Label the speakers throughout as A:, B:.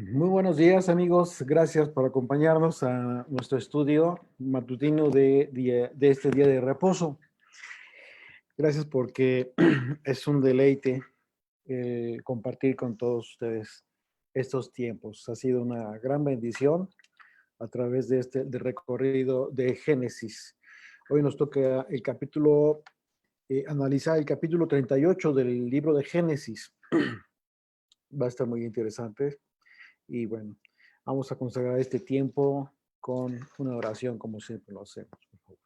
A: Muy buenos días, amigos. Gracias por acompañarnos a nuestro estudio matutino de este día de reposo. Gracias porque es un deleite compartir con todos ustedes estos tiempos. Ha sido una gran bendición a través de de recorrido de Génesis. Hoy nos toca analizar el capítulo 38 del libro de Génesis. Va a estar muy interesante. Y bueno, vamos a consagrar este tiempo con una oración como siempre lo hacemos, por favor.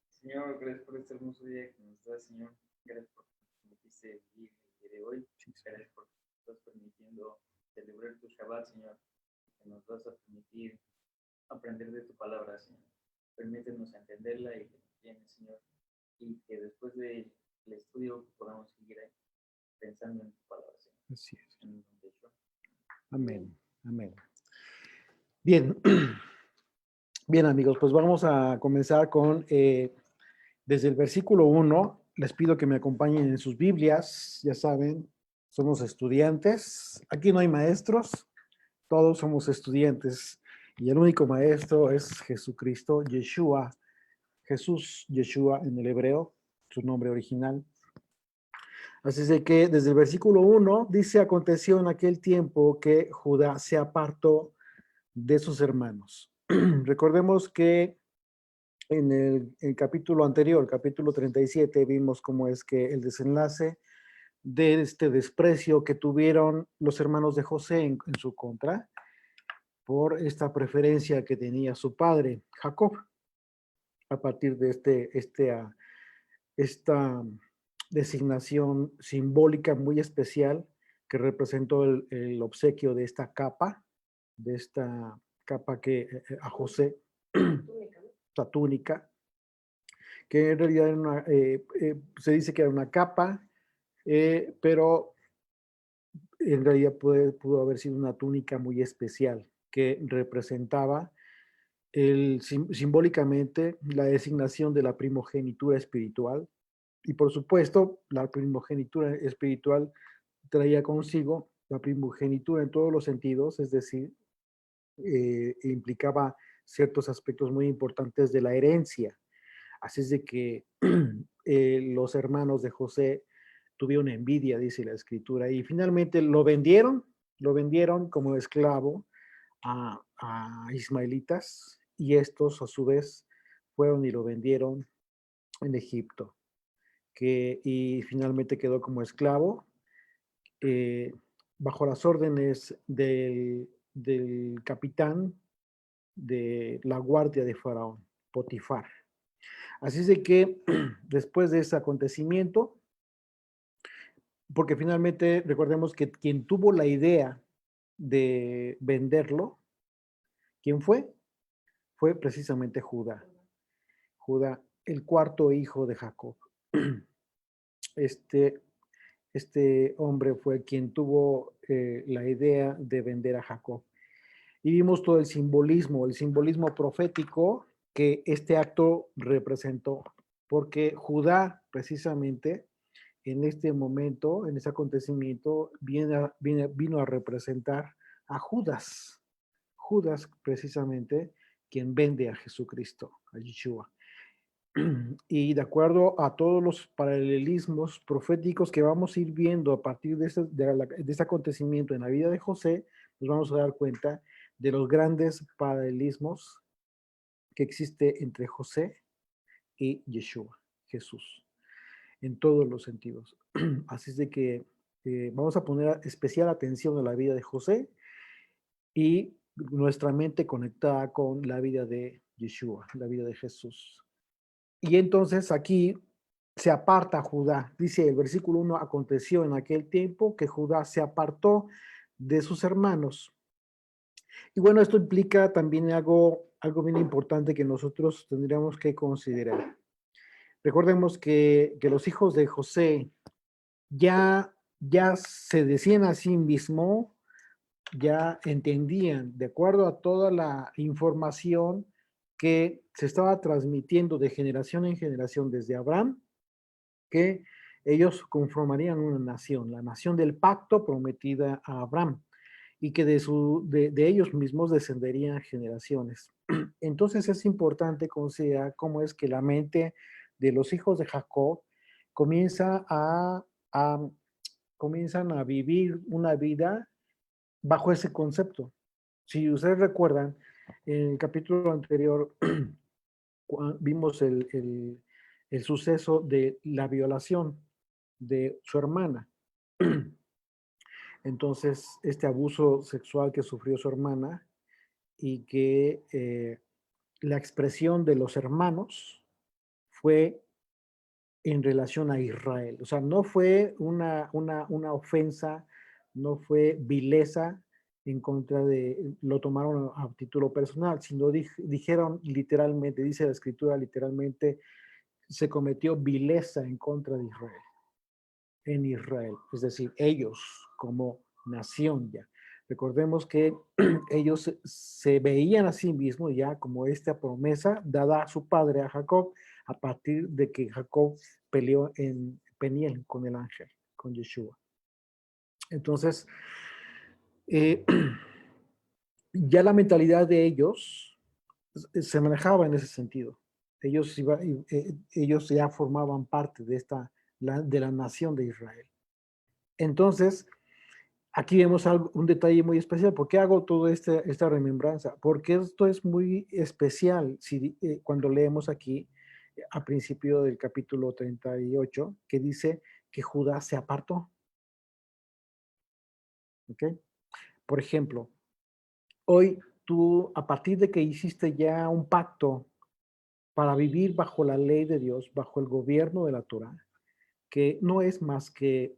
B: Señor, gracias por este hermoso día que nos da, Señor. Gracias por permitirse vivir el día de hoy. Gracias por que nos estás permitiendo celebrar tu Shabbat, Señor. Que nos vas a permitir aprender de tu palabra, Señor. Permítenos entenderla y que nos llene, Señor. Y que después del estudio podamos seguir ahí, pensando en tu palabra, Señor.
A: Así es. Amén. Bien. Bien, amigos, pues vamos a comenzar con, desde el versículo 1, les pido que me acompañen en sus Biblias, ya saben, somos estudiantes, aquí no hay maestros, todos somos estudiantes, y el único maestro es Jesucristo, Yeshua, Jesús, Yeshua en el hebreo, su nombre original. Así es de que desde el versículo 1 dice, aconteció en aquel tiempo que Judá se apartó de sus hermanos. Recordemos que en el capítulo anterior, el capítulo 37, vimos cómo es que el desenlace de este desprecio que tuvieron los hermanos de José en su contra por esta preferencia que tenía su padre, Jacob, a partir de esta designación simbólica muy especial que representó el obsequio de esta capa que a José, la túnica, que en realidad era se dice que era una capa, pero en realidad pudo haber sido una túnica muy especial que representaba simbólicamente la designación de la primogenitura espiritual. Y por supuesto, la primogenitura espiritual traía consigo la primogenitura en todos los sentidos, es decir, implicaba ciertos aspectos muy importantes de la herencia. Así es de que los hermanos de José tuvieron envidia, dice la escritura, y finalmente lo vendieron como esclavo a ismaelitas, y estos a su vez fueron y lo vendieron en Egipto, y finalmente quedó como esclavo eh, bajo las órdenes del capitán de la guardia de Faraón, Potifar. Así es de que después de ese acontecimiento, porque finalmente recordemos que quien tuvo la idea de venderlo, ¿quién fue? Fue precisamente Judá. Judá, el cuarto hijo de Jacob. Este, este hombre fue quien tuvo la idea de vender a Jacob. Y vimos todo el simbolismo profético que este acto representó, porque Judá precisamente en este momento, en ese acontecimiento, vino a representar a Judas. Judas precisamente quien vende a Jesucristo, a Yeshua. Y de acuerdo a todos los paralelismos proféticos que vamos a ir viendo a partir de este acontecimiento en la vida de José, nos vamos a dar cuenta de los grandes paralelismos que existe entre José y Yeshua, Jesús, en todos los sentidos. Así es de que vamos a poner especial atención a la vida de José y nuestra mente conectada con la vida de Yeshua, la vida de Jesús. Y entonces aquí se aparta Judá. Dice el versículo 1, aconteció en aquel tiempo que Judá se apartó de sus hermanos. Y bueno, esto implica también algo bien importante que nosotros tendríamos que considerar. Recordemos que los hijos de José ya se decían a sí mismo, ya entendían, de acuerdo a toda la información que se estaba transmitiendo de generación en generación desde Abraham, que ellos conformarían una nación, la nación del pacto prometida a Abraham, y que de ellos mismos descenderían generaciones. Entonces es importante considerar cómo es que la mente de los hijos de Jacob comienza a comienzan a vivir una vida bajo ese concepto. Si ustedes recuerdan, en el capítulo anterior vimos el suceso de la violación de su hermana. Entonces, este abuso sexual que sufrió su hermana y que la expresión de los hermanos fue en relación a Israel. O sea, no fue una ofensa, no fue vileza en contra de, lo tomaron a título personal, sino dijeron literalmente, dice la escritura literalmente, se cometió vileza en contra de Israel, en Israel, es decir, ellos como nación ya. Recordemos que ellos se veían a sí mismos ya como esta promesa dada a su padre, a Jacob, a partir de que Jacob peleó en Peniel con el ángel, con Yeshua. Entonces, eh, ya la mentalidad de ellos se manejaba en ese sentido. Ellos ya formaban parte de de la nación de Israel. Entonces, aquí vemos un detalle muy especial. ¿Por qué hago toda esta remembranza? Porque esto es muy especial cuando leemos aquí a principio del capítulo 38, que dice que Judá se apartó. ¿Ok? Por ejemplo, hoy tú, a partir de que hiciste ya un pacto para vivir bajo la ley de Dios, bajo el gobierno de la Torah, que no es más que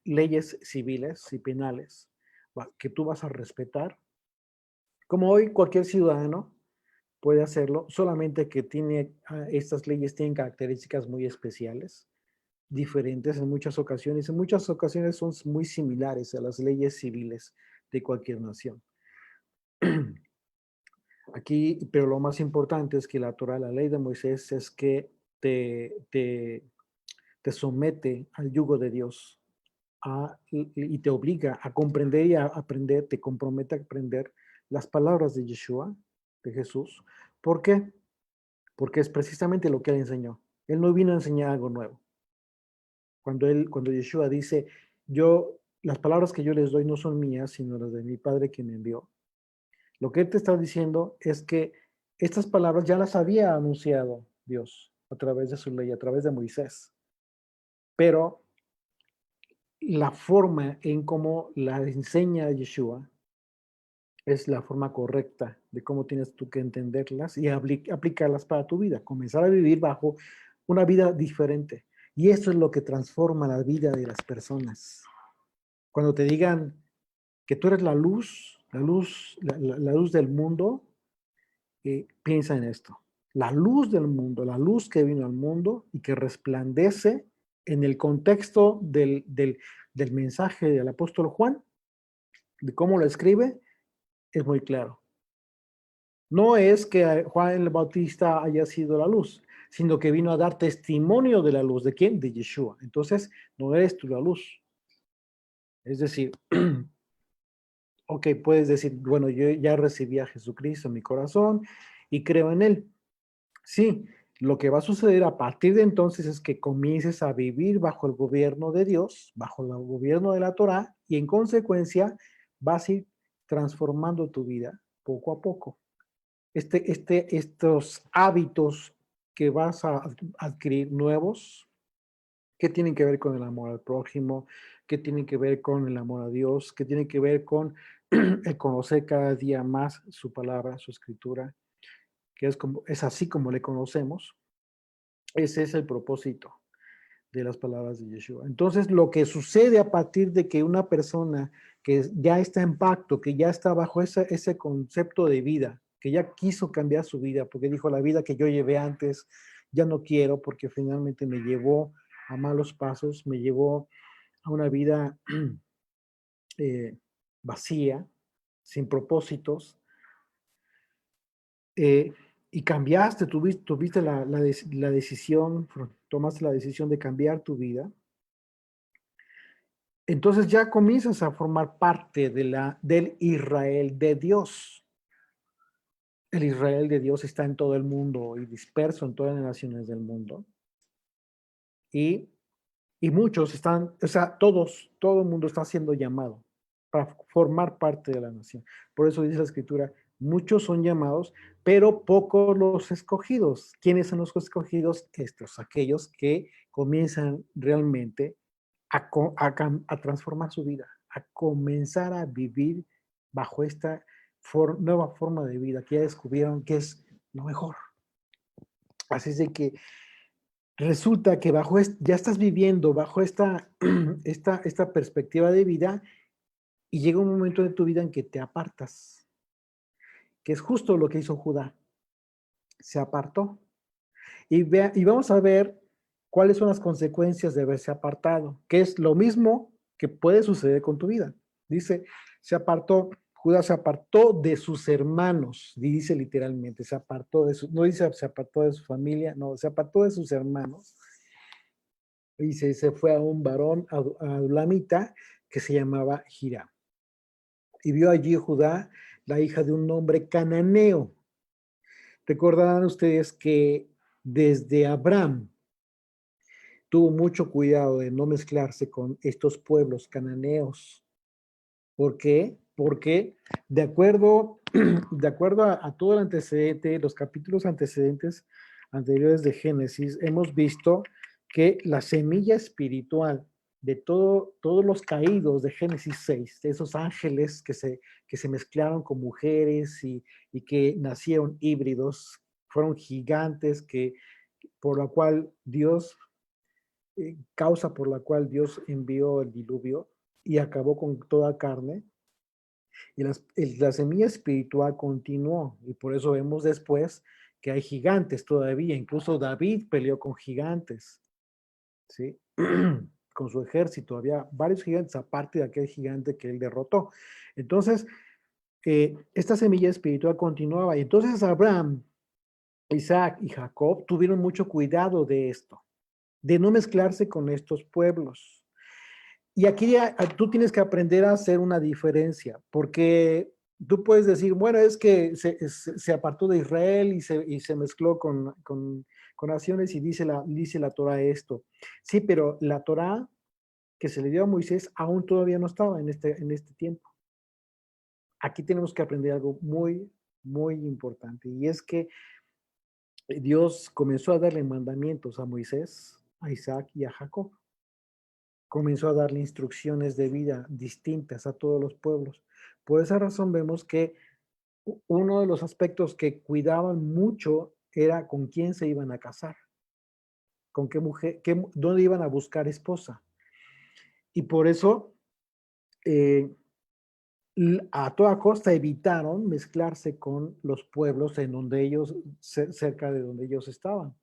A: leyes civiles y penales que tú vas a respetar, como hoy cualquier ciudadano puede hacerlo, solamente que estas leyes tienen características muy especiales, diferentes en muchas ocasiones son muy similares a las leyes civiles de cualquier nación. Aquí, pero lo más importante es que la Torah, la ley de Moisés, es que te somete al yugo de Dios y te obliga a comprender y a aprender, te compromete a aprender las palabras de Yeshua, de Jesús. ¿Por qué? Porque es precisamente lo que él enseñó. Él no vino a enseñar algo nuevo. Cuando Yeshua dice, las palabras que yo les doy no son mías, sino las de mi Padre que me envió. Lo que él te está diciendo es que estas palabras ya las había anunciado Dios a través de su ley, a través de Moisés. Pero la forma en cómo la enseña Yeshua es la forma correcta de cómo tienes tú que entenderlas y aplicarlas para tu vida, comenzar a vivir bajo una vida diferente. Y eso es lo que transforma la vida de las personas. Cuando te digan que tú eres la luz del mundo, piensa en esto. La luz del mundo, la luz que vino al mundo y que resplandece en el contexto del mensaje del apóstol Juan, de cómo lo escribe, es muy claro. No es que Juan el Bautista haya sido la luz, sino que vino a dar testimonio de la luz. ¿De quién? De Yeshua. Entonces, no eres tú la luz. Es decir, ok, puedes decir, bueno, yo ya recibí a Jesucristo en mi corazón y creo en él. Sí, lo que va a suceder a partir de entonces es que comiences a vivir bajo el gobierno de Dios, bajo el gobierno de la Torá, y en consecuencia vas a ir transformando tu vida poco a poco. Estos hábitos que vas a adquirir nuevos, que tienen que ver con el amor al prójimo, que tienen que ver con el amor a Dios, que tienen que ver con el conocer cada día más su palabra, su escritura, que es así como le conocemos. Ese es el propósito de las palabras de Yeshua. Entonces, lo que sucede a partir de que una persona que ya está en pacto, que ya está bajo ese concepto de vida, que ya quiso cambiar su vida, porque dijo, la vida que yo llevé antes, ya no quiero, porque finalmente me llevó a malos pasos, me llevó a una vida vacía, sin propósitos, eh, y cambiaste, tuviste la decisión, tomaste la decisión de cambiar tu vida. entonces ya comienzas a formar parte del Israel de Dios. El Israel de Dios está en todo el mundo y disperso en todas las naciones del mundo. Y, y muchos están, o sea, todo el mundo está siendo llamado para formar parte de la nación. Por eso dice la Escritura, muchos son llamados, pero pocos los escogidos. ¿Quiénes son los escogidos? Estos, aquellos que comienzan realmente a transformar su vida, a comenzar a vivir bajo esta nueva forma de vida que ya descubrieron que es lo mejor. Así es de que resulta que ya estás viviendo bajo esta perspectiva de vida y llega un momento de tu vida en que te apartas, que es justo lo que hizo Judá. Se apartó. Y vamos a ver cuáles son las consecuencias de haberse apartado, que es lo mismo que puede suceder con tu vida. Dice, Judá se apartó de sus hermanos, dice literalmente, se apartó no dice se apartó de su familia, no, se apartó de sus hermanos. Dice, se fue a un varón adulamita que se llamaba Hiram. Y vio allí Judá, la hija de un hombre cananeo. Recordarán ustedes que desde Abraham tuvo mucho cuidado de no mezclarse con estos pueblos cananeos. ¿Por qué? Porque de acuerdo a todo el antecedente, los capítulos anteriores de Génesis, hemos visto que la semilla espiritual de todos los caídos de Génesis 6, de esos ángeles que se mezclaron con mujeres y que nacieron híbridos, fueron gigantes por la cual Dios causa por la cual Dios envió el diluvio y acabó con toda carne. Y la semilla espiritual continuó, y por eso vemos después que hay gigantes todavía. Incluso David peleó con gigantes, ¿sí? Con su ejército. Había varios gigantes, aparte de aquel gigante que él derrotó. Entonces, esta semilla espiritual continuaba. Y entonces Abraham, Isaac y Jacob tuvieron mucho cuidado de esto, de no mezclarse con estos pueblos. Y aquí tú tienes que aprender a hacer una diferencia, porque tú puedes decir, bueno, es que se apartó de Israel y se mezcló con naciones y dice la Torah esto. Sí, pero la Torah que se le dio a Moisés aún todavía no estaba en este tiempo. Aquí tenemos que aprender algo muy, muy importante, y es que Dios comenzó a darle mandamientos a Moisés, a Isaac y a Jacob. Comenzó a darle instrucciones de vida distintas a todos los pueblos. Por esa razón vemos que uno de los aspectos que cuidaban mucho era con quién se iban a casar, con qué mujer, dónde iban a buscar esposa. Y por eso a toda costa evitaron mezclarse con los pueblos en donde cerca de donde ellos estaban,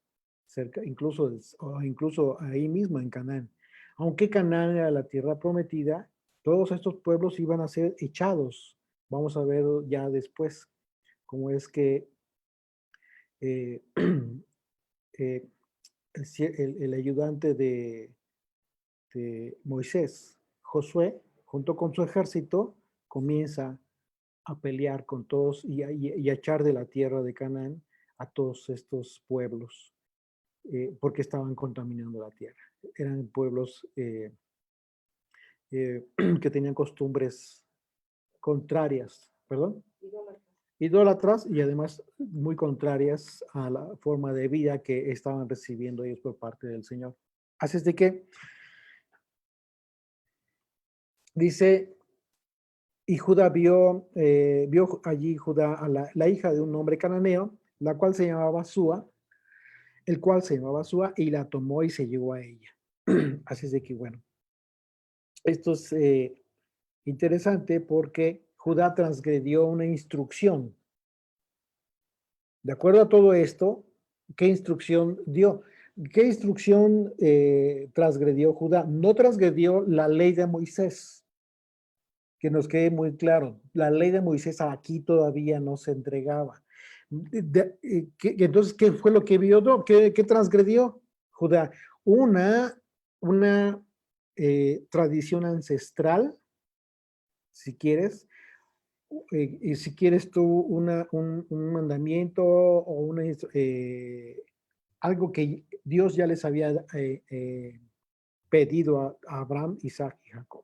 A: incluso ahí mismo en Canaán. Aunque Canaán era la tierra prometida, todos estos pueblos iban a ser echados. Vamos a ver ya después cómo es que eh, eh, el ayudante de Moisés, Josué, junto con su ejército, comienza a pelear con todos y a echar de la tierra de Canaán a todos estos pueblos, porque estaban contaminando la tierra. Eran pueblos que tenían costumbres contrarias, perdón, idólatras, y además muy contrarias a la forma de vida que estaban recibiendo ellos por parte del Señor. Así es de que dice, y Judá vio allí Judá a la hija de un hombre cananeo, la cual se llamaba Súa, el cual se llamaba Súa, y la tomó y se llevó a ella. Así es de que, bueno, esto es interesante porque Judá transgredió una instrucción. De acuerdo a todo esto, ¿qué instrucción dio? ¿Qué instrucción transgredió Judá? No transgredió la ley de Moisés, que nos quede muy claro. La ley de Moisés aquí todavía no se entregaba. Entonces, ¿qué fue lo que vio? ¿Qué transgredió Judá? Una tradición ancestral, si quieres, y si quieres tú un mandamiento o algo que Dios ya les había pedido a Abraham, Isaac y Jacob,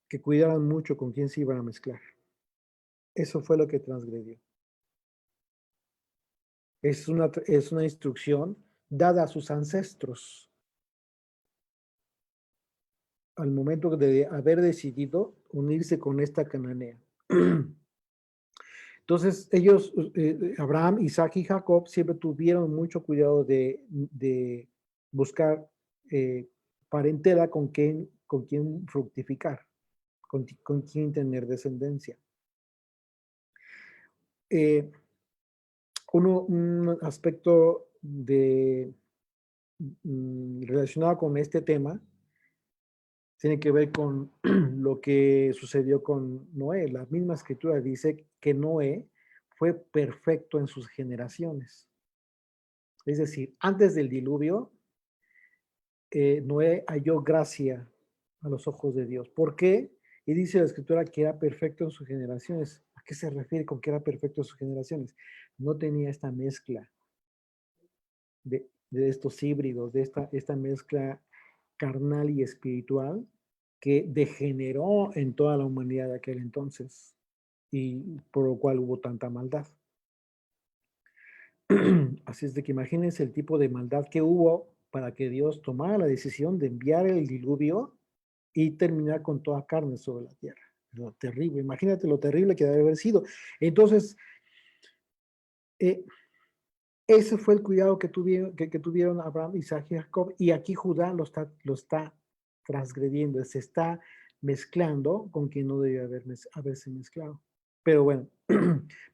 A: que cuidaran mucho con quién se iban a mezclar. Eso fue lo que transgredió. Es una instrucción dada a sus ancestros al momento de haber decidido unirse con esta cananea. Entonces, ellos, Abraham, Isaac y Jacob, siempre tuvieron mucho cuidado de buscar parentela con quien fructificar, con quien tener descendencia. Un aspecto relacionado con este tema tiene que ver con lo que sucedió con Noé. La misma escritura dice que Noé fue perfecto en sus generaciones. Es decir, antes del diluvio, Noé halló gracia a los ojos de Dios. ¿Por qué? Y dice la escritura que era perfecto en sus generaciones. ¿A qué se refiere con que era perfecto en sus generaciones? No tenía esta mezcla de estos híbridos, de esta mezcla carnal y espiritual que degeneró en toda la humanidad de aquel entonces y por lo cual hubo tanta maldad. Así es de que imagínense el tipo de maldad que hubo para que Dios tomara la decisión de enviar el diluvio y terminar con toda carne sobre la tierra. Lo terrible, imagínate lo terrible que debe haber sido. Entonces, ese fue el cuidado que tuvieron Abraham, Isaac y Jacob, y aquí Judá lo está transgrediendo, se está mezclando con quien no debía haberse mezclado. Pero bueno,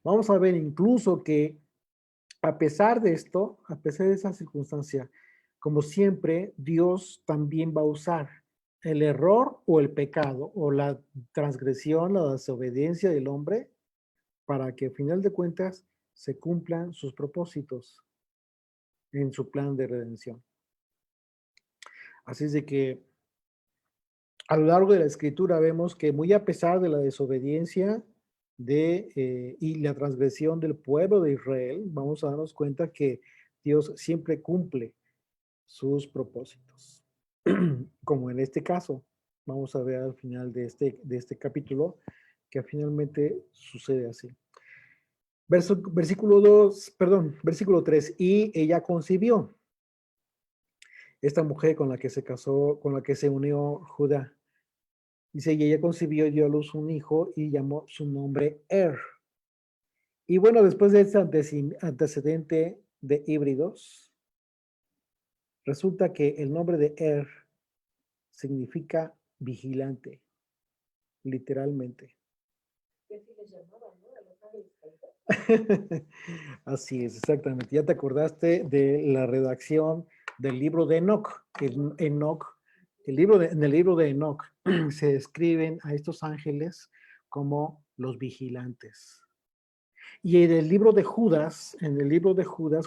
A: vamos a ver incluso que a pesar de esto, a pesar de esa circunstancia, como siempre, Dios también va a usar el error o el pecado o la transgresión, la desobediencia del hombre para que al final de cuentas se cumplan sus propósitos en su plan de redención. Así es de que a lo largo de la escritura vemos que muy a pesar de la desobediencia y la transgresión del pueblo de Israel, vamos a darnos cuenta que Dios siempre cumple sus propósitos. Como en este caso, vamos a ver al final de este capítulo que finalmente sucede así. Versículo 3, y ella concibió. Esta mujer con la que se casó, con la que se unió Judá. Dice, y ella concibió y dio a luz un hijo y llamó su nombre Y bueno, después de este antecedente de híbridos, resulta que el nombre de significa vigilante, literalmente. Así es, exactamente. Ya te acordaste de la redacción del libro de Enoc. En el libro de Enoc se describen a estos ángeles como los vigilantes. Y en el libro de Judas,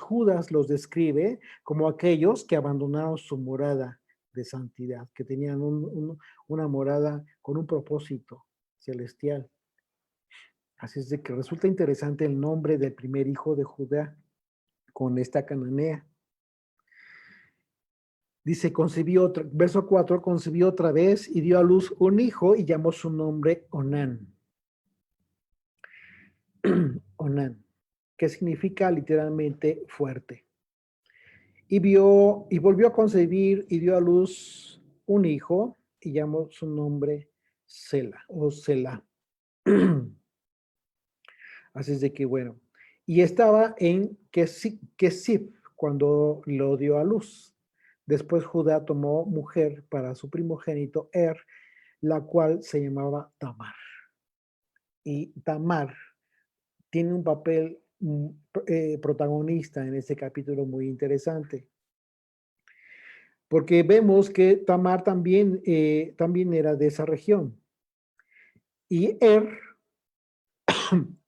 A: Judas los describe como aquellos que abandonaron su morada de santidad, que tenían una morada con un propósito celestial. Así es de que resulta interesante el nombre del primer hijo de Judá con esta cananea. Dice, verso 4, concibió otra vez y dio a luz un hijo y llamó su nombre Onán. Onán, que significa literalmente fuerte. Y volvió a concebir y dio a luz un hijo y llamó su nombre Sela o Selah. Así es de que bueno. Y estaba en Kesib cuando lo dio a luz. Después Judá tomó mujer para su primogénito la cual se llamaba Tamar. Y Tamar tiene un papel protagonista en este capítulo muy interesante. Porque vemos que Tamar también era de esa región. Y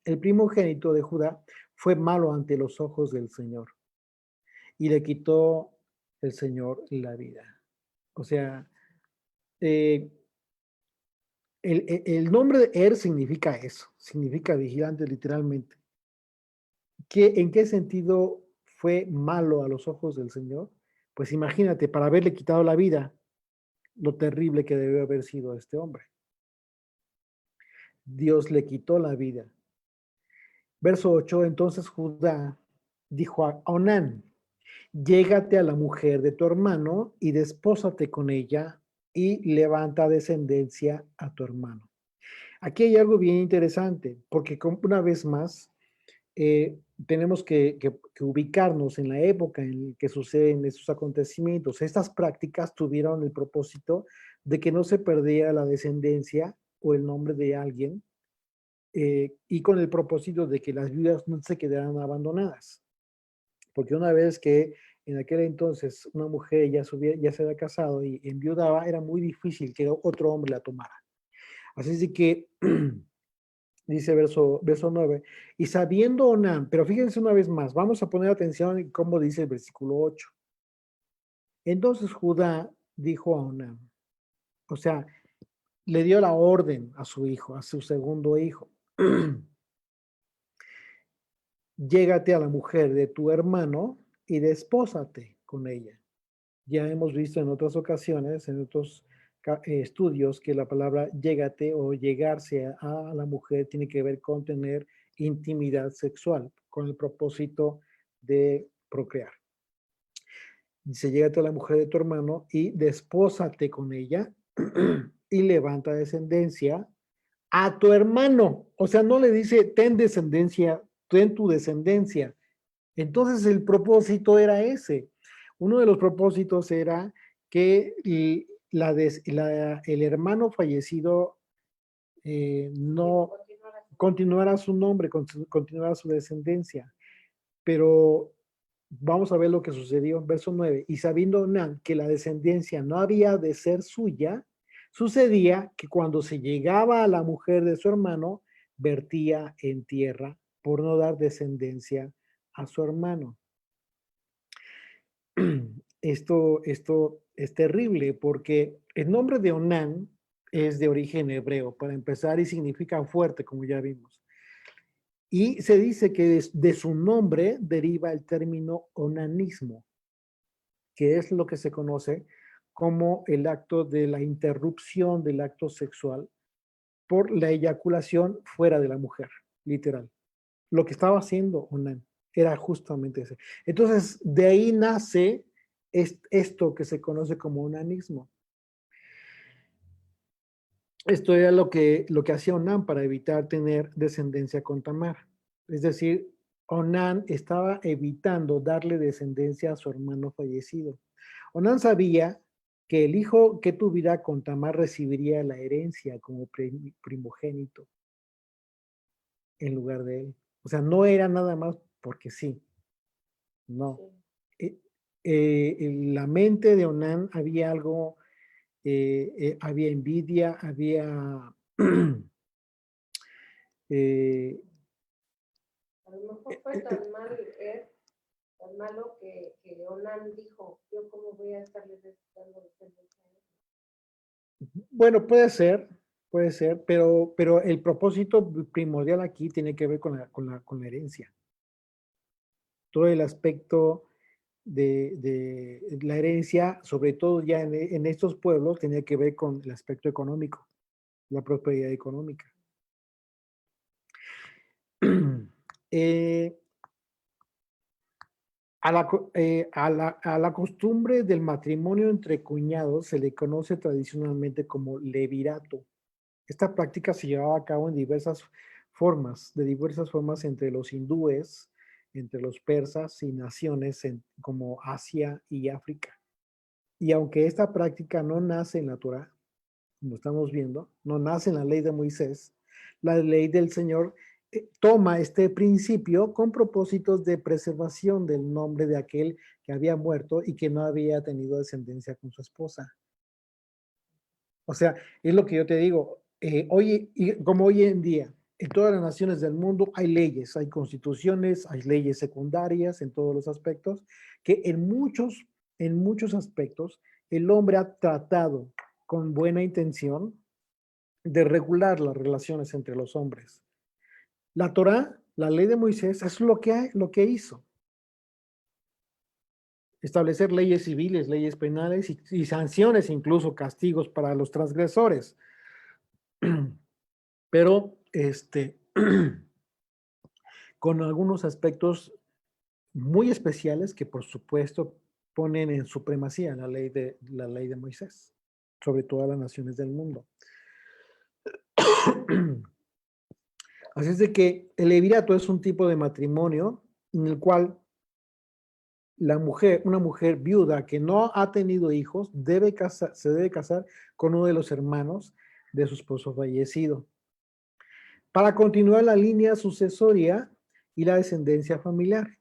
A: el primogénito de Judá, fue malo ante los ojos del Señor. Y le quitó el Señor la vida. O sea, eh, el nombre de Er significa eso, significa vigilante literalmente. ¿En qué sentido fue malo a los ojos del Señor? Pues imagínate, para haberle quitado la vida, lo terrible que debió haber sido este hombre. Dios le quitó la vida. Verso 8, entonces Judá dijo a Onán, llégate a la mujer de tu hermano y despósate con ella y levanta descendencia a tu hermano. Aquí hay algo bien interesante, porque una vez más tenemos que ubicarnos en la época en que suceden estos acontecimientos. Estas prácticas tuvieron el propósito de que no se perdiera la descendencia o el nombre de alguien, y con el propósito de que las viudas no se quedaran abandonadas. Porque una vez que en aquel entonces una mujer ya se había casado y enviudaba, era muy difícil que otro hombre la tomara. Así es de que dice verso 9, y sabiendo Onán, pero fíjense una vez más, vamos a poner atención en cómo dice el versículo 8. Entonces Judá dijo a Onán, o sea, le dio la orden a su hijo, a su segundo hijo, llégate a la mujer de tu hermano y despósate con ella. Ya hemos visto en otras ocasiones, en otros estudios, que la palabra llégate o llegarse a la mujer tiene que ver con tener intimidad sexual, con el propósito de procrear. Dice, llégate a la mujer de tu hermano y despósate con ella y levanta descendencia a tu hermano. O sea, no le dice, ten descendencia, ten tu descendencia. Entonces el propósito era ese. Uno de los propósitos era que el hermano fallecido no continuara su nombre, continuara su descendencia. Pero vamos a ver lo que sucedió en verso 9. Y sabiendo Nan que la descendencia no había de ser suya, sucedía que cuando se llegaba a la mujer de su hermano, vertía en tierra por no dar descendencia a su hermano. Esto es terrible porque el nombre de Onán es de origen hebreo, para empezar, y significa fuerte, como ya vimos. Y se dice que de su nombre deriva el término onanismo, que es lo que se conoce como el acto de la interrupción del acto sexual por la eyaculación fuera de la mujer, literal. Lo que estaba haciendo Onan era justamente ese. Entonces, de ahí nace esto que se conoce como onanismo. Esto era lo que hacía Onán para evitar tener descendencia con Tamar. Es decir, Onán estaba evitando darle descendencia a su hermano fallecido. Onán sabía que el hijo que tuviera con Tamar recibiría la herencia como primogénito en lugar de él. O sea, no era nada más porque sí, no. En la mente de Onán había algo, había envidia, había
C: A lo mejor fue tan malo que Onan dijo, yo cómo voy a estarle dando descendencia.
A: bueno, puede ser, pero el propósito primordial aquí tiene que ver con la herencia. Todo el aspecto de la herencia, sobre todo ya en estos pueblos, tenía que ver con el aspecto económico, la prosperidad económica. A la costumbre del matrimonio entre cuñados se le conoce tradicionalmente como levirato. Esta práctica se llevaba a cabo en diversas formas entre los hindúes, entre los persas y naciones como Asia y África. Y aunque esta práctica no nace en la Torá, como estamos viendo, no nace en la ley de Moisés, la ley del Señor toma este principio con propósitos de preservación del nombre de aquel que había muerto y que no había tenido descendencia con su esposa. O sea, es lo que yo te digo, como hoy en día, en todas las naciones del mundo hay leyes, hay constituciones, hay leyes secundarias en todos los aspectos, que en muchos aspectos el hombre ha tratado con buena intención de regular las relaciones entre los hombres. La Torá, la ley de Moisés, es lo que hizo. Establecer leyes civiles, leyes penales y sanciones, incluso castigos para los transgresores. Pero con algunos aspectos muy especiales que por supuesto ponen en supremacía la ley de Moisés sobre todas las naciones del mundo. Así es de que el levirato es un tipo de matrimonio en el cual una mujer viuda que no ha tenido hijos, se debe casar con uno de los hermanos de su esposo fallecido para continuar la línea sucesoria y la descendencia familiar.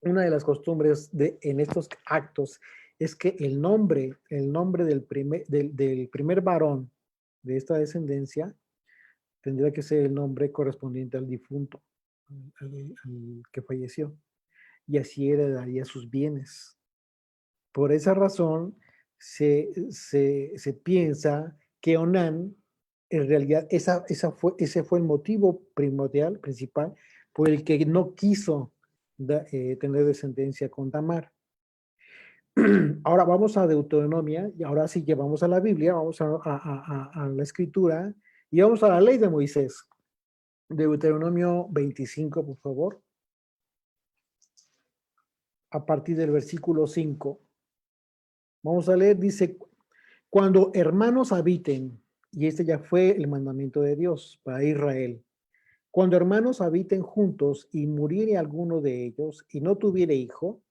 A: Una de las costumbres en estos actos es que el nombre del primer varón de esta descendencia tendría que ser el nombre correspondiente al difunto, al que falleció, y así heredaría sus bienes. Por esa razón, se piensa que Onán, en realidad, ese fue el motivo primordial, principal, por el que no quiso tener descendencia con Tamar. Ahora vamos a Deuteronomia, y ahora sí que vamos a la Biblia, vamos a la escritura, y vamos a la ley de Moisés. Deuteronomio 25, por favor. A partir del versículo 5. Vamos a leer, dice, cuando hermanos habiten, y este ya fue el mandamiento de Dios para Israel, cuando hermanos habiten juntos y muriere alguno de ellos y no tuviere hijo,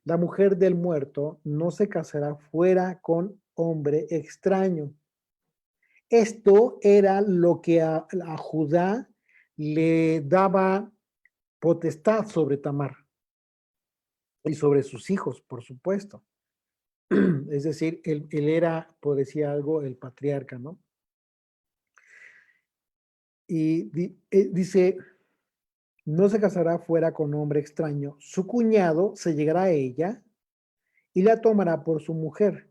A: la mujer del muerto no se casará fuera con hombre extraño. Esto era lo que a Judá le daba potestad sobre Tamar y sobre sus hijos, por supuesto. Es decir, él era, por decir algo, el patriarca, ¿no? Y dice, no se casará fuera con hombre extraño. Su cuñado se llegará a ella y la tomará por su mujer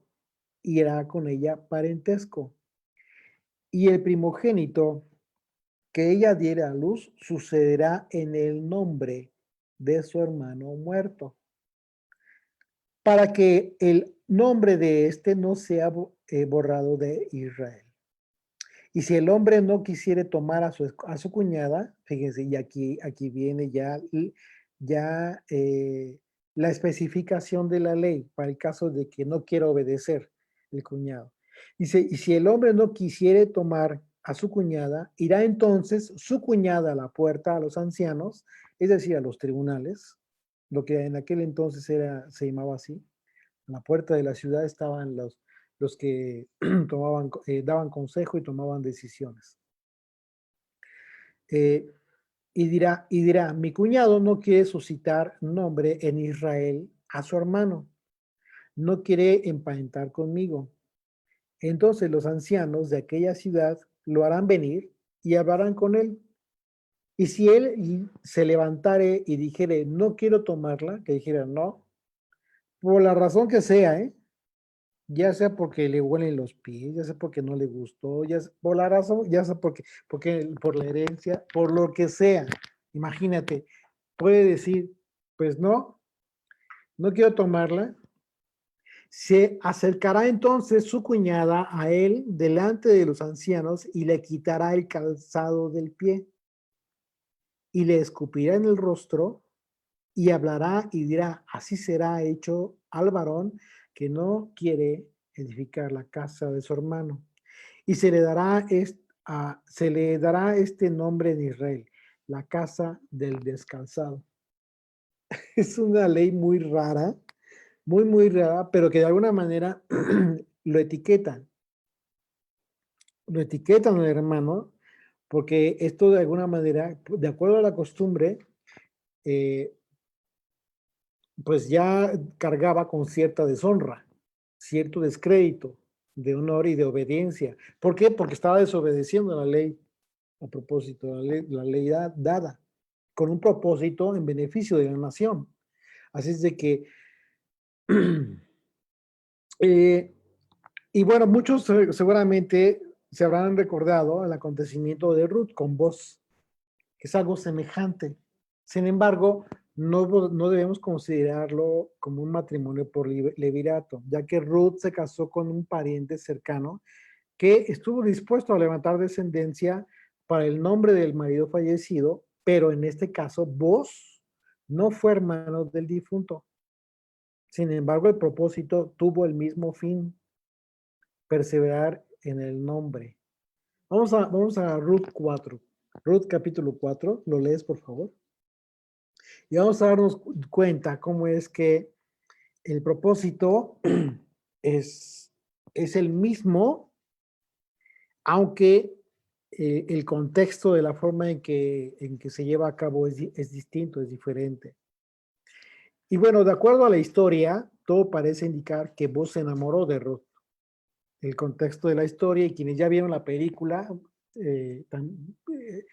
A: y hará con ella parentesco. Y el primogénito que ella diera a luz sucederá en el nombre de su hermano muerto, para que el nombre de éste no sea borrado de Israel. Y si el hombre no quisiere tomar a su cuñada, fíjense, y aquí viene ya la especificación de la ley para el caso de que no quiera obedecer el cuñado. Dice, y si el hombre no quisiere tomar a su cuñada, irá entonces su cuñada a la puerta a los ancianos, es decir, a los tribunales, lo que en aquel entonces se llamaba así. En la puerta de la ciudad estaban los que daban consejo y tomaban decisiones. Y dirá, mi cuñado no quiere suscitar nombre en Israel a su hermano, no quiere emparentar conmigo. Entonces los ancianos de aquella ciudad lo harán venir y hablarán con él. Y si él se levantare y dijere, no quiero tomarla, que dijera no, por la razón que sea, ya sea porque le huelen los pies, ya sea porque no le gustó, ya sea por la razón, ya sea porque por la herencia, por lo que sea. Imagínate, puede decir, pues no quiero tomarla. Se acercará entonces su cuñada a él delante de los ancianos y le quitará el calzado del pie y le escupirá en el rostro y hablará y dirá, así será hecho al varón que no quiere edificar la casa de su hermano. Y se le dará este nombre en Israel, la casa del descalzado. Es una ley muy rara, muy, muy rara, pero que de alguna manera lo etiquetan. Lo etiquetan al hermano, porque esto de alguna manera, de acuerdo a la costumbre, pues ya cargaba con cierta deshonra, cierto descrédito de honor y de obediencia. ¿Por qué? Porque estaba desobedeciendo la ley a propósito, la ley dada, con un propósito en beneficio de la nación. Así es de que Eh, y bueno, muchos seguramente se habrán recordado el acontecimiento de Ruth con Boaz, que es algo semejante. Sin embargo, no debemos considerarlo como un matrimonio por levirato, ya que Ruth se casó con un pariente cercano que estuvo dispuesto a levantar descendencia para el nombre del marido fallecido, pero en este caso, Boaz no fue hermano del difunto. Sin embargo, el propósito tuvo el mismo fin, perseverar en el nombre. Vamos a Ruth 4. Ruth capítulo 4, ¿lo lees por favor? Y vamos a darnos cuenta cómo es que el propósito es, es el mismo, aunque el contexto de la forma en que se lleva a cabo es distinto, es diferente. Y bueno, de acuerdo a la historia, todo parece indicar que Boaz se enamoró de Ruth. El contexto de la historia y quienes ya vieron la película eh, tan, eh,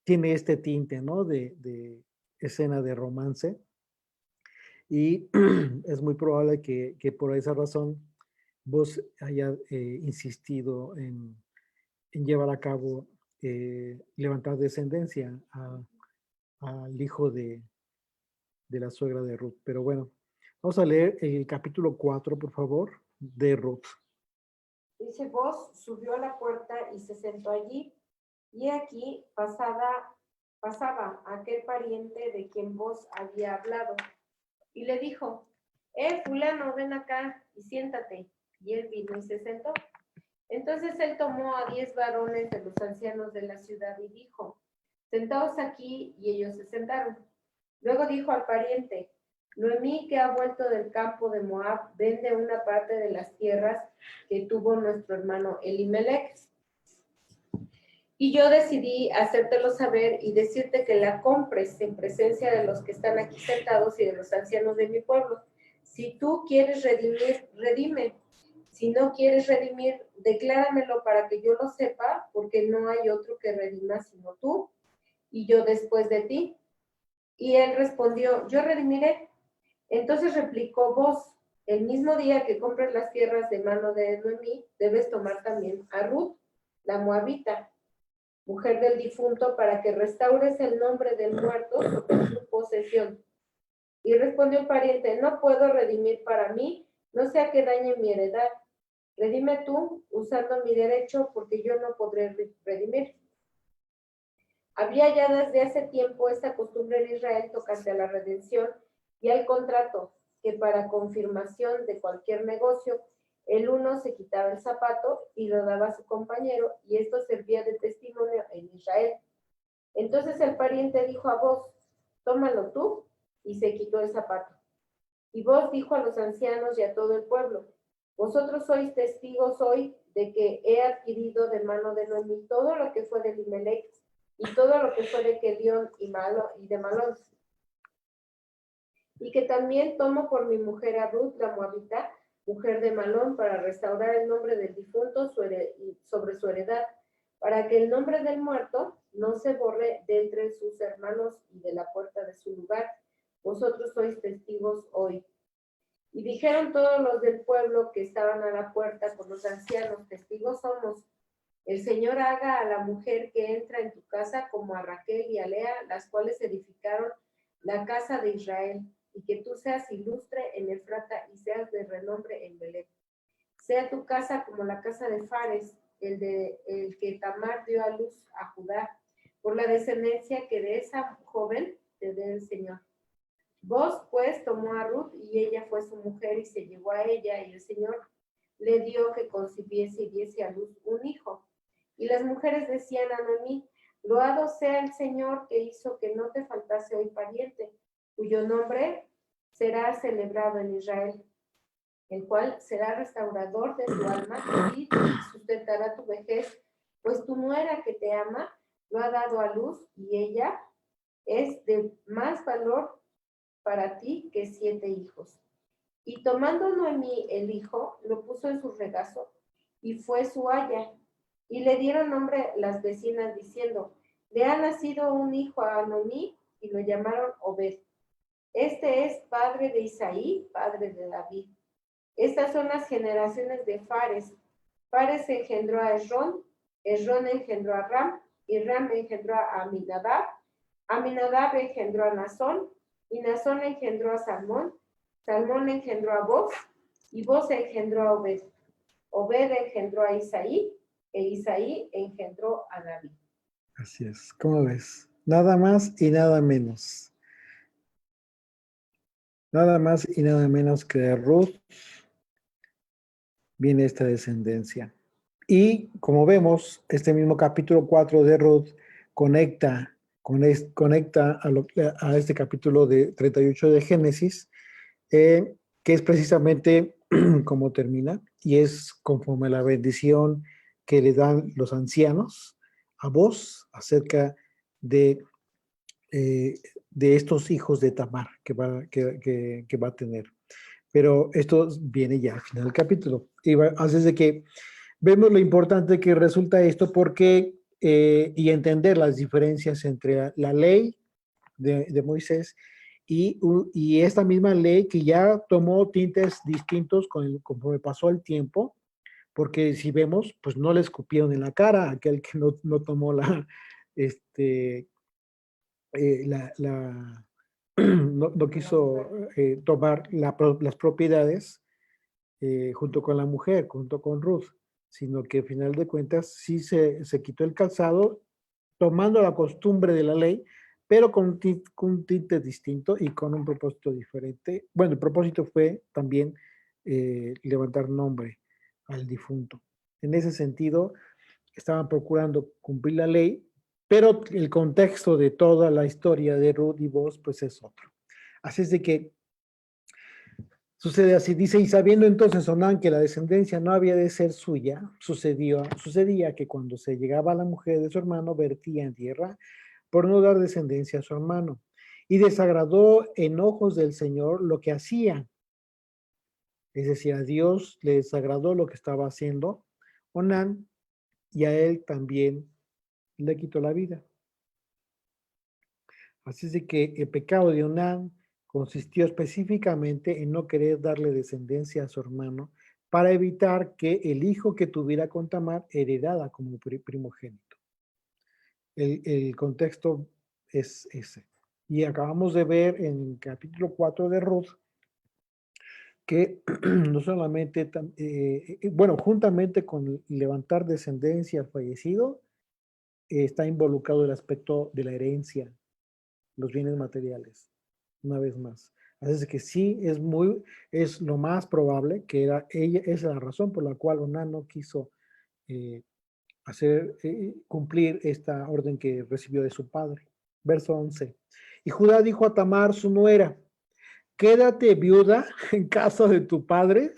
A: tiene este tinte, ¿no? De escena de romance y es muy probable que por esa razón vos haya insistido en llevar a cabo, levantar descendencia al hijo de la suegra de Ruth. Pero bueno, vamos a leer el capítulo 4, por favor, de Ruth.
C: Dice, Boaz subió a la puerta y se sentó allí, y aquí pasaba aquel pariente de quien Boaz había hablado, y le dijo, fulano, ven acá y siéntate. Y él vino y se sentó. Entonces él tomó a 10 varones de los ancianos de la ciudad y dijo, sentaos aquí, y ellos se sentaron. Luego dijo al pariente, Noemí, que ha vuelto del campo de Moab, vende una parte de las tierras que tuvo nuestro hermano Elimelech. Y yo decidí hacértelo saber y decirte que la compres en presencia de los que están aquí sentados y de los ancianos de mi pueblo. Si tú quieres redimir, redime. Si no quieres redimir, decláramelo para que yo lo sepa, porque no hay otro que redima sino tú y yo después de ti. Y él respondió, yo redimiré. Entonces replicó Boaz, el mismo día que compres las tierras de mano de Noemí, debes tomar también a Ruth, la moabita, mujer del difunto, para que restaures el nombre del muerto sobre su posesión. Y respondió el pariente, no puedo redimir para mí, no sea que dañe mi heredad. Redime tú, usando mi derecho, porque yo no podré redimir. Había ya desde hace tiempo esta costumbre en Israel tocante a la redención y al contrato, que para confirmación de cualquier negocio, el uno se quitaba el zapato y lo daba a su compañero, y esto servía de testimonio en Israel. Entonces el pariente dijo a Boaz, tómalo tú, y se quitó el zapato. Y Boaz dijo a los ancianos y a todo el pueblo, vosotros sois testigos hoy de que he adquirido de mano de Noemí todo lo que fue de Elimelech y todo lo que fue de Kelión y de Malón, y que también tomo por mi mujer a Ruth la moabita, mujer de Malón, para restaurar el nombre del difunto sobre su heredad, para que el nombre del muerto no se borre de entre sus hermanos y de la puerta de su lugar. Vosotros sois testigos hoy. Y dijeron todos los del pueblo que estaban a la puerta con los ancianos, testigos somos. El Señor haga a la mujer que entra en tu casa como a Raquel y a Lea, las cuales edificaron la casa de Israel, y que tú seas ilustre en Efrata y seas de renombre en Belén. Sea tu casa como la casa de Fares, el que Tamar dio a luz a Judá, por la descendencia que de esa joven te dé el Señor. Boaz pues tomó a Ruth y ella fue su mujer y se llevó a ella, y el Señor le dio que concibiese y diese a luz un hijo. Y las mujeres decían a Noemí, loado sea el Señor que hizo que no te faltase hoy pariente, cuyo nombre será celebrado en Israel, el cual será restaurador de tu alma y sustentará tu vejez, pues tu nuera que te ama lo ha dado a luz, y ella es de más valor para ti que 7 hijos. Y tomando Noemí el hijo, lo puso en su regazo, y fue su aya. Y le dieron nombre las vecinas, diciendo, le ha nacido un hijo a Noemí, y lo llamaron Obed. Este es padre de Isaí, padre de David. Estas son las generaciones de Fares. Fares engendró a Esrón, Esrón engendró a Ram, y Ram engendró a Aminadab. Aminadab engendró a Nazón, y Nazón engendró a Salmón. Salmón engendró a Boz, y Boz engendró a Obed. Obed engendró a Isaí, e Isaí engendró a David.
A: Así es, ¿cómo ves? Nada más y nada menos. Nada más y nada menos que de Ruth viene esta descendencia. Y como vemos, este mismo capítulo 4 de Ruth conecta a este capítulo de 38 de Génesis, que es precisamente como termina, y es conforme a la bendición que le dan los ancianos a Boz acerca de estos hijos de Tamar que va a tener. Pero esto viene ya al final del capítulo. Así es de que vemos lo importante que resulta esto porque, y entender las diferencias entre la ley de Moisés y esta misma ley que ya tomó tintes distintos conforme pasó el tiempo, porque si vemos, pues no le escupieron en la cara a aquel que no tomó no quiso tomar las propiedades junto con la mujer, junto con Ruth, sino que al final de cuentas sí se quitó el calzado tomando la costumbre de la ley, pero con un tinte distinto y con un propósito diferente. Bueno, el propósito fue también levantar nombre al difunto. En ese sentido, estaban procurando cumplir la ley, pero el contexto de toda la historia de Ruth y Boz, pues es otro. Así es de que sucede así, dice, y sabiendo entonces Onán que la descendencia no había de ser suya, sucedía que cuando se llegaba a la mujer de su hermano, vertía en tierra por no dar descendencia a su hermano. Y desagradó en ojos del Señor lo que hacía. Es decir, a Dios le desagradó lo que estaba haciendo Onán y a él también le quitó la vida. Así es de que el pecado de Onán consistió específicamente en no querer darle descendencia a su hermano para evitar que el hijo que tuviera con Tamar heredara como primogénito. El contexto es ese. Y acabamos de ver en el capítulo 4 de Ruth que no solamente, bueno, juntamente con levantar descendencia al fallecido, está involucrado el aspecto de la herencia, los bienes materiales, una vez más. Así es que sí, es lo más probable que esa es la razón por la cual Onán no quiso cumplir esta orden que recibió de su padre. Verso 11. Y Judá dijo a Tamar, su nuera, quédate viuda en casa de tu padre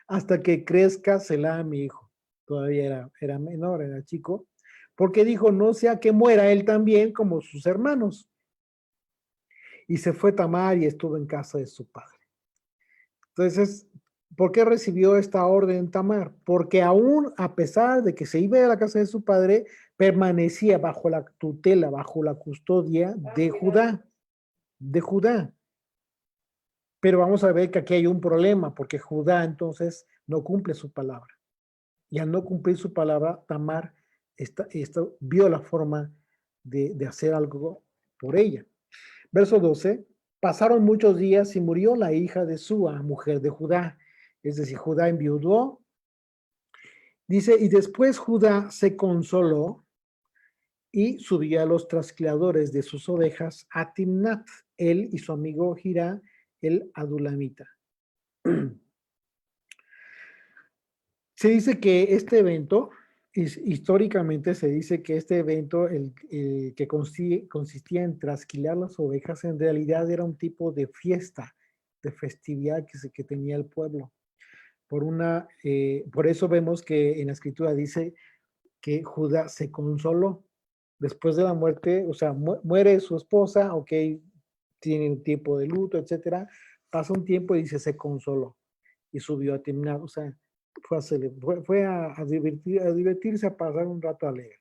A: hasta que crezca Selá, mi hijo. Todavía era menor, era chico, porque dijo, no sea que muera él también como sus hermanos. Y se fue Tamar y estuvo en casa de su padre. Entonces, ¿por qué recibió esta orden Tamar? Porque aún a pesar de que se iba a la casa de su padre, permanecía bajo la tutela, bajo la custodia de Judá. Pero vamos a ver que aquí hay un problema, porque Judá entonces no cumple su palabra. Y al no cumplir su palabra, Tamar vio la forma de hacer algo por ella. Verso 12, pasaron muchos días y murió la hija de Sua, mujer de Judá. Es decir, Judá enviudó. Dice, y después Judá se consoló y subió a los trasquiladores de sus ovejas a Timnat, él y su amigo Girá, el adulamita. Se dice que este evento, históricamente se dice que este evento, el que consistía en trasquilar las ovejas, en realidad era un tipo de fiesta, de festividad que tenía el pueblo. Por eso vemos que en la escritura dice que Judá se consoló después de la muerte, o sea, muere su esposa, ok, tiene un tiempo de luto, etcétera, pasa un tiempo y dice se consoló y subió a Timnat, o sea, fue a divertirse, a pasar un rato alegre,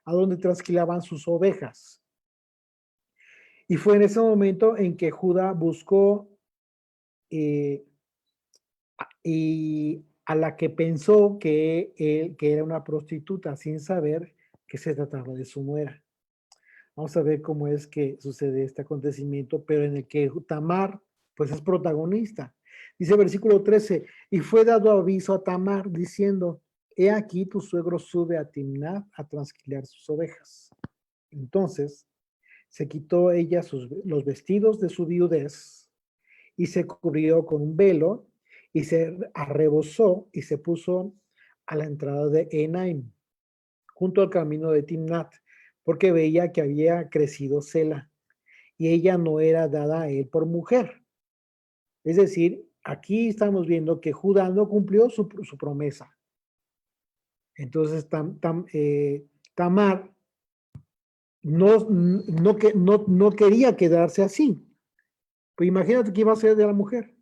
A: a donde trasquilaban sus ovejas. Y fue en ese momento en que Judá buscó y a la que pensó que era una prostituta sin saber que se trataba de su nuera. Vamos a ver cómo es que sucede este acontecimiento, pero en el que Tamar, pues es protagonista. Dice versículo 13, y fue dado aviso a Tamar diciendo, he aquí tu suegro sube a Timnat a transquilar sus ovejas. Entonces se quitó ella los vestidos de su viudez y se cubrió con un velo y se arrebozó y se puso a la entrada de Enaim, junto al camino de Timnat, porque veía que había crecido Sela y ella no era dada a él por mujer. Es decir, aquí estamos viendo que Judá no cumplió su promesa. Entonces Tamar no quería quedarse así. Pues imagínate que iba a ser de la mujer.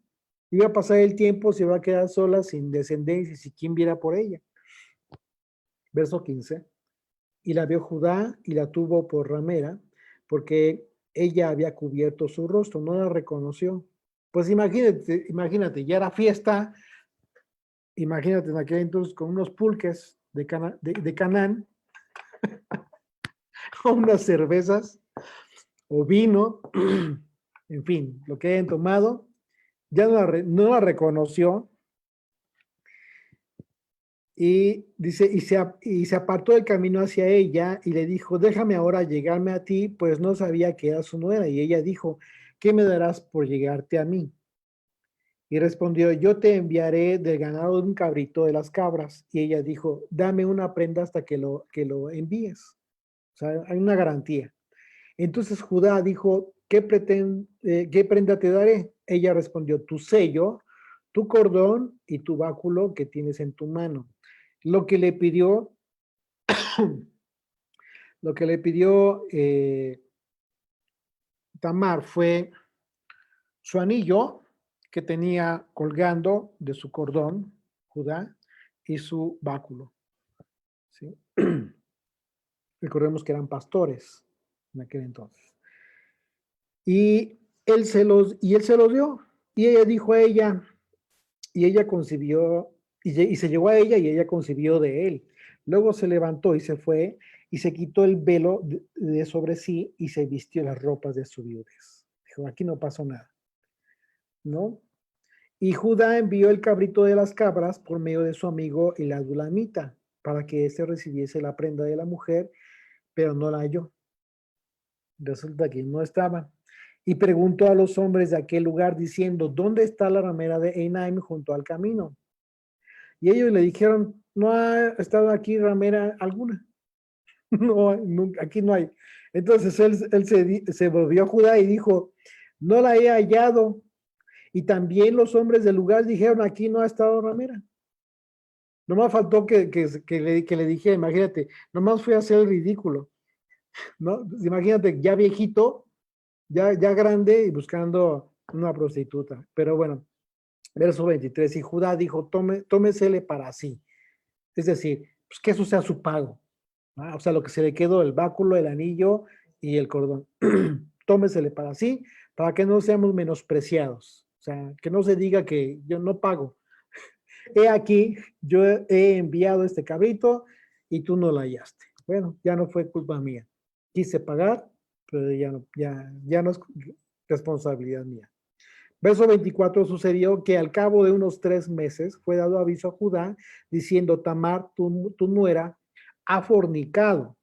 A: Iba a pasar el tiempo, se iba a quedar sola, sin descendencia, sin quien viera por ella. Verso 15. Y la vio Judá y la tuvo por ramera, porque ella había cubierto su rostro, no la reconoció. Pues imagínate, ya era fiesta, imagínate en aquel entonces con unos pulques de Canaán, o unas cervezas, o vino, en fin, lo que hayan tomado, ya no la reconoció, y dice, y se apartó del camino hacia ella y le dijo, déjame ahora llegarme a ti, pues no sabía que era su nuera. Y ella dijo, ¿qué me darás por llegarte a mí? Y respondió, yo te enviaré del ganado de un cabrito de las cabras. Y ella dijo, dame una prenda hasta que lo envíes. O sea, hay una garantía. Entonces Judá dijo, ¿qué prenda te daré? Ella respondió, tu sello, tu cordón y tu báculo que tienes en tu mano. Lo que le pidió, Tamar fue su anillo que tenía colgando de su cordón, Judá, y su báculo. ¿Sí? Recordemos que eran pastores en aquel entonces. Y él se los dio. Y ella dijo a ella, y ella concibió, y se llegó a ella y ella concibió de él. Luego se levantó y se fue y se quitó el velo de sobre sí y se vistió las ropas de su viudez. Dijo, aquí no pasó nada, ¿no? Y Judá envió el cabrito de las cabras por medio de su amigo el adulamita para que éste recibiese la prenda de la mujer, pero no la halló. Resulta que no estaba. Y preguntó a los hombres de aquel lugar diciendo, ¿dónde está la ramera de Enaim junto al camino? Y ellos le dijeron, no ha estado aquí ramera alguna. No, aquí no hay. Entonces él se volvió a Judá y dijo, no la he hallado. Y también los hombres del lugar dijeron, aquí no ha estado ramera. Nomás faltó que le dije, imagínate, nomás fui a hacer el ridículo, ¿no? Imagínate, ya viejito, ya grande y buscando una prostituta. Pero bueno, verso 23, y Judá dijo, tómesele para sí. Es decir, pues que eso sea su pago. ¿No? O sea, lo que se le quedó, el báculo, el anillo y el cordón. Tómesele para sí, para que no seamos menospreciados. O sea, que no se diga que yo no pago. He aquí, yo he enviado este cabrito y tú no lo hallaste. Bueno, ya no fue culpa mía. Quise pagar, pero ya no es responsabilidad mía. Verso 24, sucedió que al cabo de unos 3 meses fue dado aviso a Judá diciendo, Tamar, tu nuera, ha fornicado,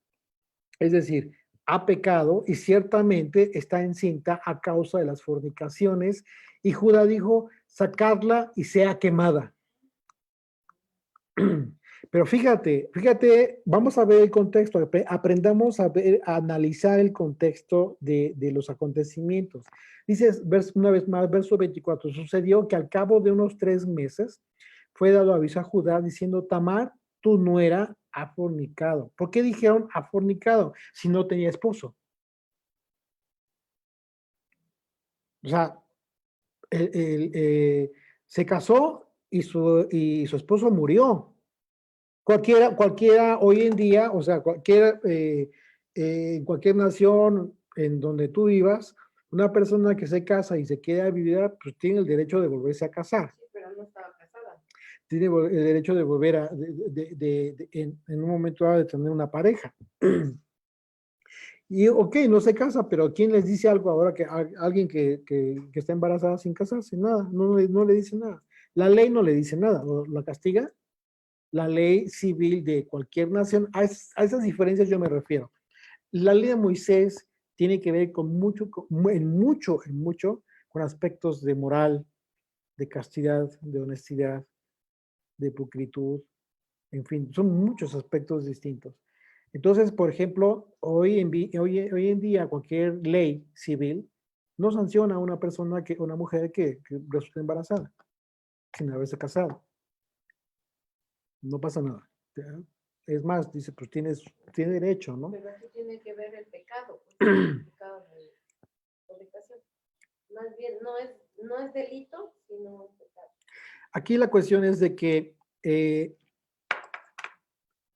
A: es decir, ha pecado y ciertamente está encinta a causa de las fornicaciones. Y Judá dijo, sacarla y sea quemada. Pero fíjate, vamos a ver el contexto, aprendamos a analizar el contexto de los acontecimientos. Dice una vez más, verso 24, sucedió que al cabo de unos 3 meses fue dado aviso a Judá diciendo, Tamar, tu nuera ha fornicado. ¿Por qué dijeron ha fornicado si no tenía esposo? O sea, se casó y su esposo murió. Cualquiera hoy en día, o sea, en cualquier nación en donde tú vivas, una persona que se casa y se queda a vivir, pues tiene el derecho de volverse a casar.
C: Sí, pero no estaba casado.
A: tiene el derecho de volver a, en un momento dado de tener una pareja. Y ok, no se casa, pero ¿quién les dice algo ahora que alguien que está embarazada sin casarse? Nada, no le dice nada. La ley no le dice nada, la castiga. La ley civil de cualquier nación, a esas diferencias yo me refiero. La ley de Moisés tiene que ver con mucho, en mucho, con aspectos de moral, de castidad, de honestidad, de pulcritud, en fin, son muchos aspectos distintos. Entonces, por ejemplo, hoy en día cualquier ley civil no sanciona a una persona, una mujer que resulta embarazada sin haberse casado. No pasa nada. Es más, dice, pues tiene derecho, ¿no?
C: Pero aquí tiene que ver el pecado, pues, el pecado de fornicación. Más bien, no es delito, sino pecado.
A: Aquí la cuestión es de que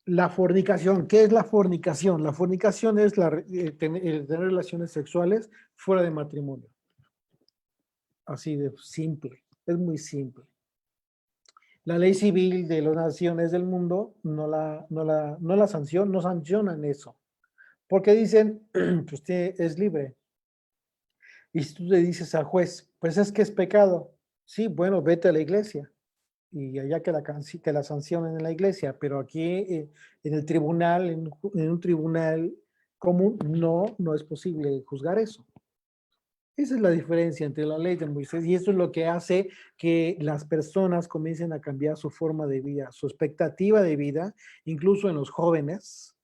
A: la fornicación, ¿qué es la fornicación? La fornicación es el tener relaciones sexuales fuera de matrimonio. Así de simple, es muy simple. La ley civil de las naciones del mundo no sancionan eso. Porque dicen, pues es libre. Y si tú le dices al juez, pues es que es pecado. Sí, bueno, vete a la iglesia. Y allá que la sancionen en la iglesia. Pero aquí en el tribunal, en un tribunal común, no es posible juzgar eso. Esa es la diferencia entre la ley de Moisés y eso es lo que hace que las personas comiencen a cambiar su forma de vida, su expectativa de vida, incluso en los jóvenes.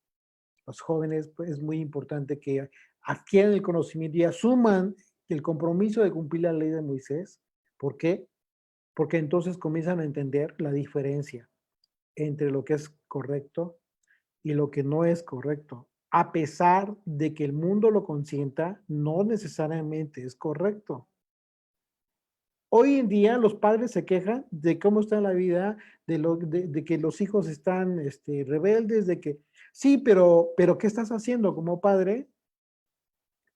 A: Los jóvenes, pues, es muy importante que adquieran el conocimiento y asuman el compromiso de cumplir la ley de Moisés. ¿Por qué? Porque entonces comienzan a entender la diferencia entre lo que es correcto y lo que no es correcto. A pesar de que el mundo lo consienta, no necesariamente es correcto. Hoy en día los padres se quejan de cómo está la vida, de que los hijos están rebeldes, de que sí, pero ¿qué estás haciendo como padre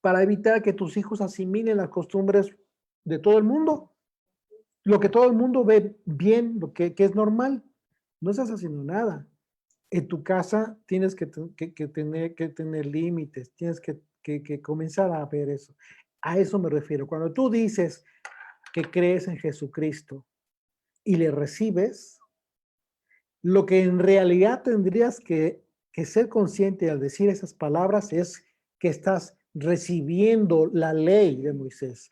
A: para evitar que tus hijos asimilen las costumbres de todo el mundo? Lo que todo el mundo ve bien, lo que es normal. No estás haciendo nada. En tu casa tienes que tener límites, tienes que comenzar a ver eso. A eso me refiero. Cuando tú dices que crees en Jesucristo y le recibes, lo que en realidad tendrías que ser consciente al decir esas palabras es que estás recibiendo la ley de Moisés.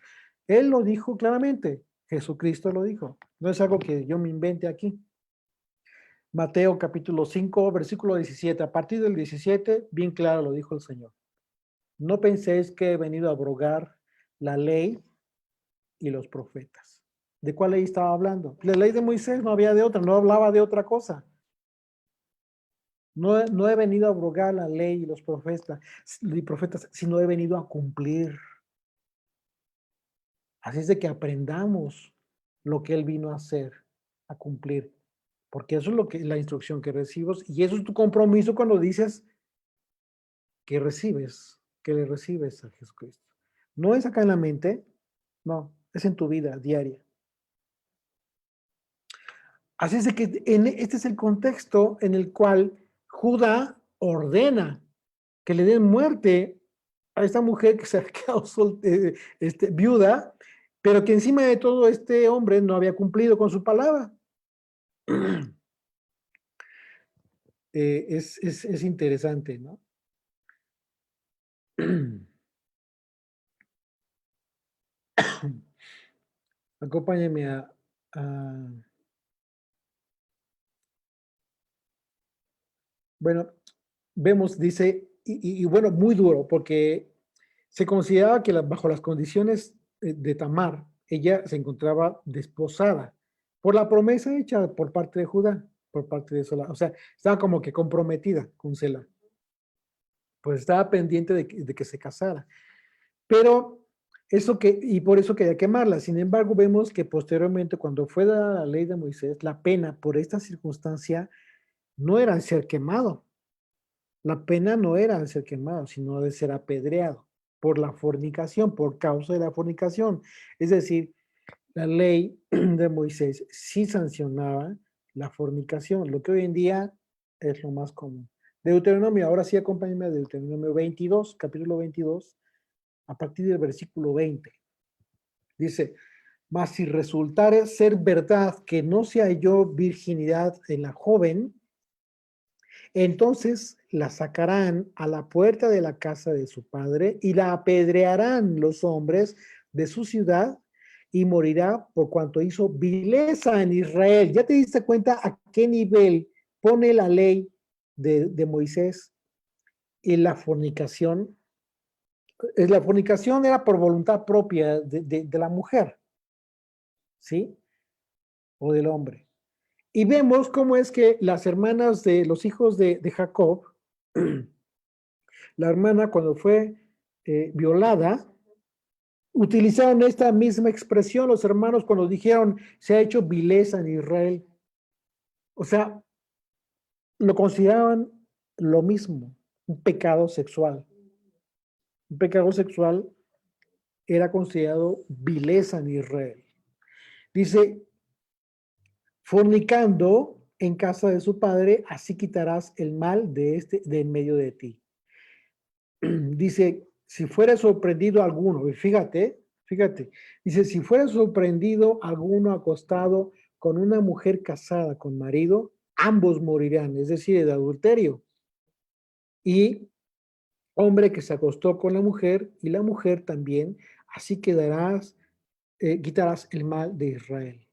A: Él lo dijo claramente, Jesucristo lo dijo. No es algo que yo me invente aquí. Mateo capítulo 5, versículo 17. A partir del 17, bien claro lo dijo el Señor. No penséis que he venido a abrogar la ley y los profetas. ¿De cuál ley estaba hablando? La ley de Moisés, no había de otra, no hablaba de otra cosa. No he venido a abrogar la ley y los profetas, sino he venido a cumplir. Así es de que aprendamos lo que Él vino a hacer, a cumplir. Porque eso es lo que la instrucción que recibes y eso es tu compromiso cuando dices que le recibes a Jesucristo. No es acá en la mente, no, es en tu vida diaria. Así es de que este es el contexto en el cual Judá ordena que le den muerte a esta mujer que se ha quedado viuda, pero que encima de todo este hombre no había cumplido con su palabra. Es interesante, ¿no? Acompáñame bueno, vemos, dice, y bueno, muy duro, porque se consideraba que bajo las condiciones de Tamar, ella se encontraba desposada por la promesa hecha por parte de Judá, por parte de Sola. O sea, estaba como que comprometida con Sela. Pues estaba pendiente de que se casara. Pero y por eso quería quemarla. Sin embargo, vemos que posteriormente, cuando fue dada la ley de Moisés, la pena por esta circunstancia no era ser quemado. La pena no era de ser quemado, sino de ser apedreado por la fornicación, por causa de la fornicación. Es decir, la ley de Moisés sí sancionaba la fornicación, lo que hoy en día es lo más común. Deuteronomio, ahora sí acompáñenme a Deuteronomio 22, capítulo 22, a partir del versículo 20. Dice, mas si resultare ser verdad que no se halló virginidad en la joven, entonces la sacarán a la puerta de la casa de su padre y la apedrearán los hombres de su ciudad y morirá por cuanto hizo vileza en Israel. ¿Ya te diste cuenta a qué nivel pone la ley de Moisés y la fornicación? La fornicación era por voluntad propia de la mujer, ¿sí? O del hombre. Y vemos cómo es que las hermanas de los hijos de Jacob, la hermana cuando fue violada, utilizaron esta misma expresión los hermanos cuando dijeron se ha hecho vileza en Israel. O sea, lo consideraban lo mismo, un pecado sexual. Un pecado sexual era considerado vileza en Israel. Dice, fornicando en casa de su padre, así quitarás el mal de en medio de ti. Dice, si fuera sorprendido alguno, y fíjate, dice, si fuera sorprendido alguno acostado con una mujer casada con marido, ambos morirán, es decir, de adulterio. Y hombre que se acostó con la mujer y la mujer también, así quitarás el mal de Israel.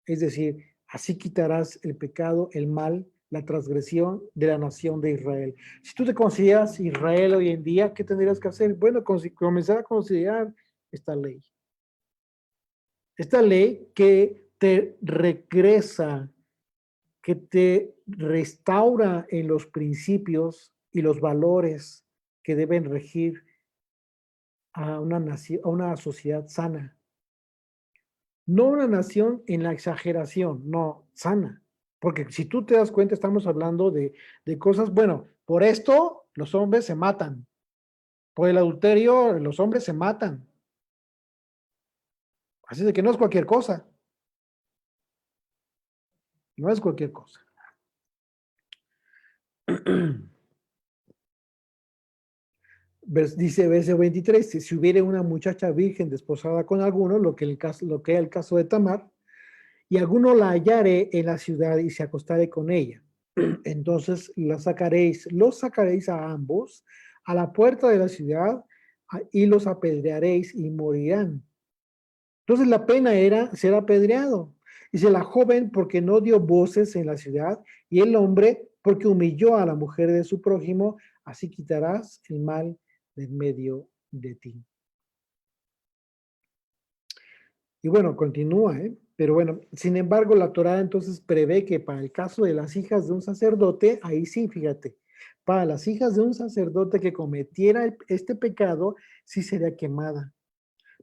A: Es decir, así quitarás el pecado, el mal, la transgresión de la nación de Israel. Si tú te consideras Israel hoy en día, ¿qué tendrías que hacer? Bueno, comenzar a considerar esta ley. Esta ley que te regresa, que te restaura en los principios y los valores que deben regir a una nación, a una sociedad sana. No una nación en la exageración, no, sana. Porque si tú te das cuenta, estamos hablando de cosas, bueno, por esto los hombres se matan. Por el adulterio los hombres se matan. Así de que no es cualquier cosa. No es cualquier cosa. Dice verso 23, si hubiera una muchacha virgen desposada con alguno, lo que es el caso de Tamar, y alguno la hallare en la ciudad y se acostare con ella, entonces los sacaréis a ambos a la puerta de la ciudad y los apedrearéis y morirán. Entonces la pena era ser apedreado. Dice la joven porque no dio voces en la ciudad y el hombre porque humilló a la mujer de su prójimo, así quitarás el mal de en medio de ti. Y bueno, continúa, ¿eh? Pero bueno, sin embargo, la Torá entonces prevé que para el caso de las hijas de un sacerdote, ahí sí, fíjate, para las hijas de un sacerdote que cometiera este pecado, sí sería quemada.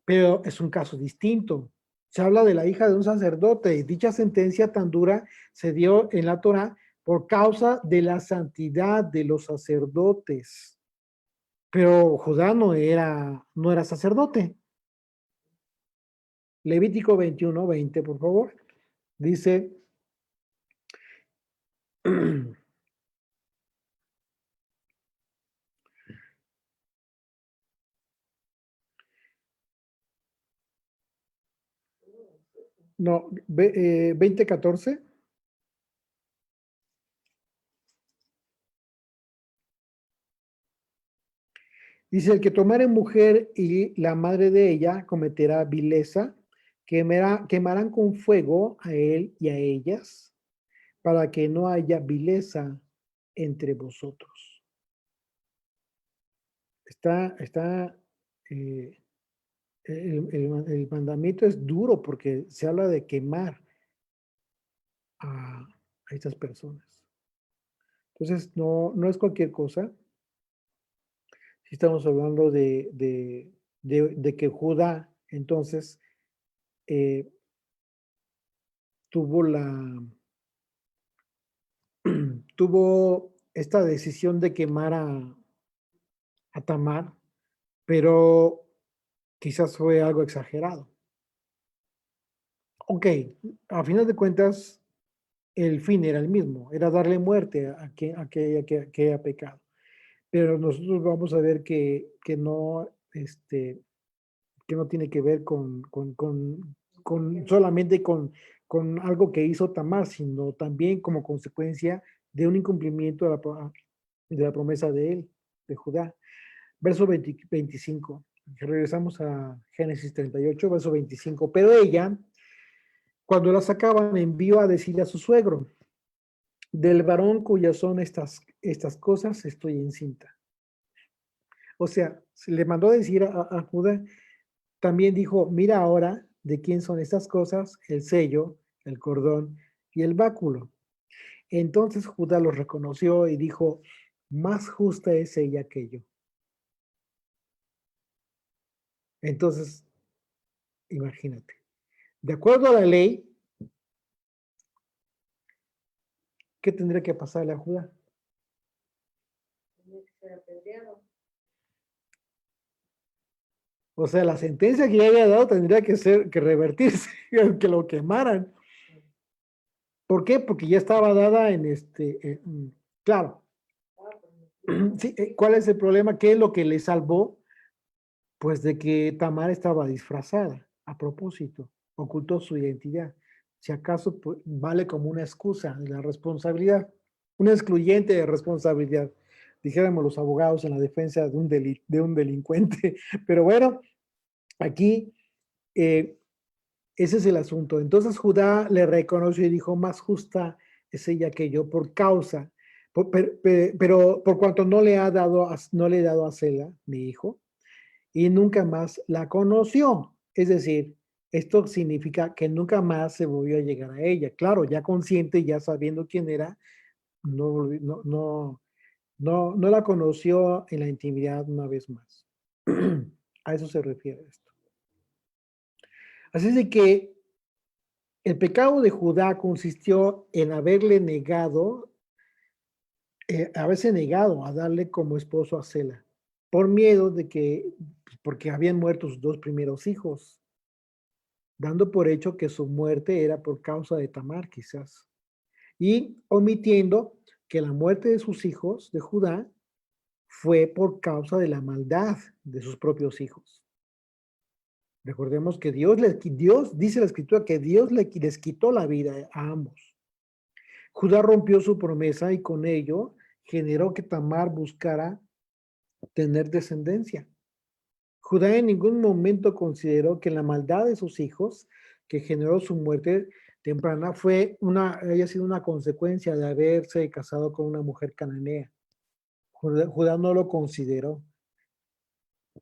A: Pero es un caso distinto. Se habla de la hija de un sacerdote y dicha sentencia tan dura se dio en la Torá por causa de la santidad de los sacerdotes. Pero Judá no era sacerdote. Levítico 21:20, por favor. Dice, no, 20:14. Dice, el que tomare mujer y la madre de ella cometerá vileza, quemarán con fuego a él y a ellas, para que no haya vileza entre vosotros. Está eh, el mandamiento es duro porque se habla de quemar a estas personas. Entonces, no es cualquier cosa. Si estamos hablando de que Judá, entonces, eh, tuvo tuvo esta decisión de quemar a Tamar, pero quizás fue algo exagerado. Ok, a final de cuentas, el fin era el mismo, era darle muerte que haya pecado. Pero nosotros vamos a ver que no, que no tiene que ver solamente con algo que hizo Tamar, sino también como consecuencia de un incumplimiento de la promesa de él, de Judá. Verso 25. Regresamos a Génesis 38, verso 25. Pero ella, cuando la sacaban, envió a decir a su suegro: del varón cuyas son estas cosas, estoy encinta. O sea, se le mandó a decir a Judá, también dijo: mira ahora de quién son estas cosas, el sello, el cordón y el báculo. Entonces Judá los reconoció y dijo: más justa es ella que yo. Entonces, imagínate, de acuerdo a la ley, ¿qué tendría que pasarle a Judá?
C: Tenía que ser apedreado.
A: O sea, la sentencia que ya había dado tendría que revertirse, que lo quemaran. ¿Por qué? Porque ya estaba dada claro. Sí, ¿cuál es el problema? ¿Qué es lo que le salvó? Pues de que Tamar estaba disfrazada a propósito, ocultó su identidad. Si acaso pues, vale como una excusa de la responsabilidad, una excluyente de responsabilidad, dijéramos los abogados en la defensa de un delincuente. Pero bueno, aquí ese es el asunto. Entonces Judá le reconoció y dijo: más justa es ella que yo por causa, pero por cuanto no le he dado a Sela, mi hijo, y nunca más la conoció. Es decir, esto significa que nunca más se volvió a llegar a ella. Claro, ya consciente, ya sabiendo quién era, no la conoció en la intimidad una vez más. A eso se refiere esto. Así es de que el pecado de Judá consistió en haberse negado a darle como esposo a Sela, por miedo de porque habían muerto sus dos primeros hijos, dando por hecho que su muerte era por causa de Tamar, quizás, y omitiendo que la muerte de sus hijos, de Judá, fue por causa de la maldad de sus propios hijos. Recordemos que Dios dice la escritura que Dios les quitó la vida a ambos. Judá rompió su promesa y con ello generó que Tamar buscara tener descendencia. Judá en ningún momento consideró que la maldad de sus hijos, que generó su muerte temprana, haya sido una consecuencia de haberse casado con una mujer cananea. Judá no lo consideró.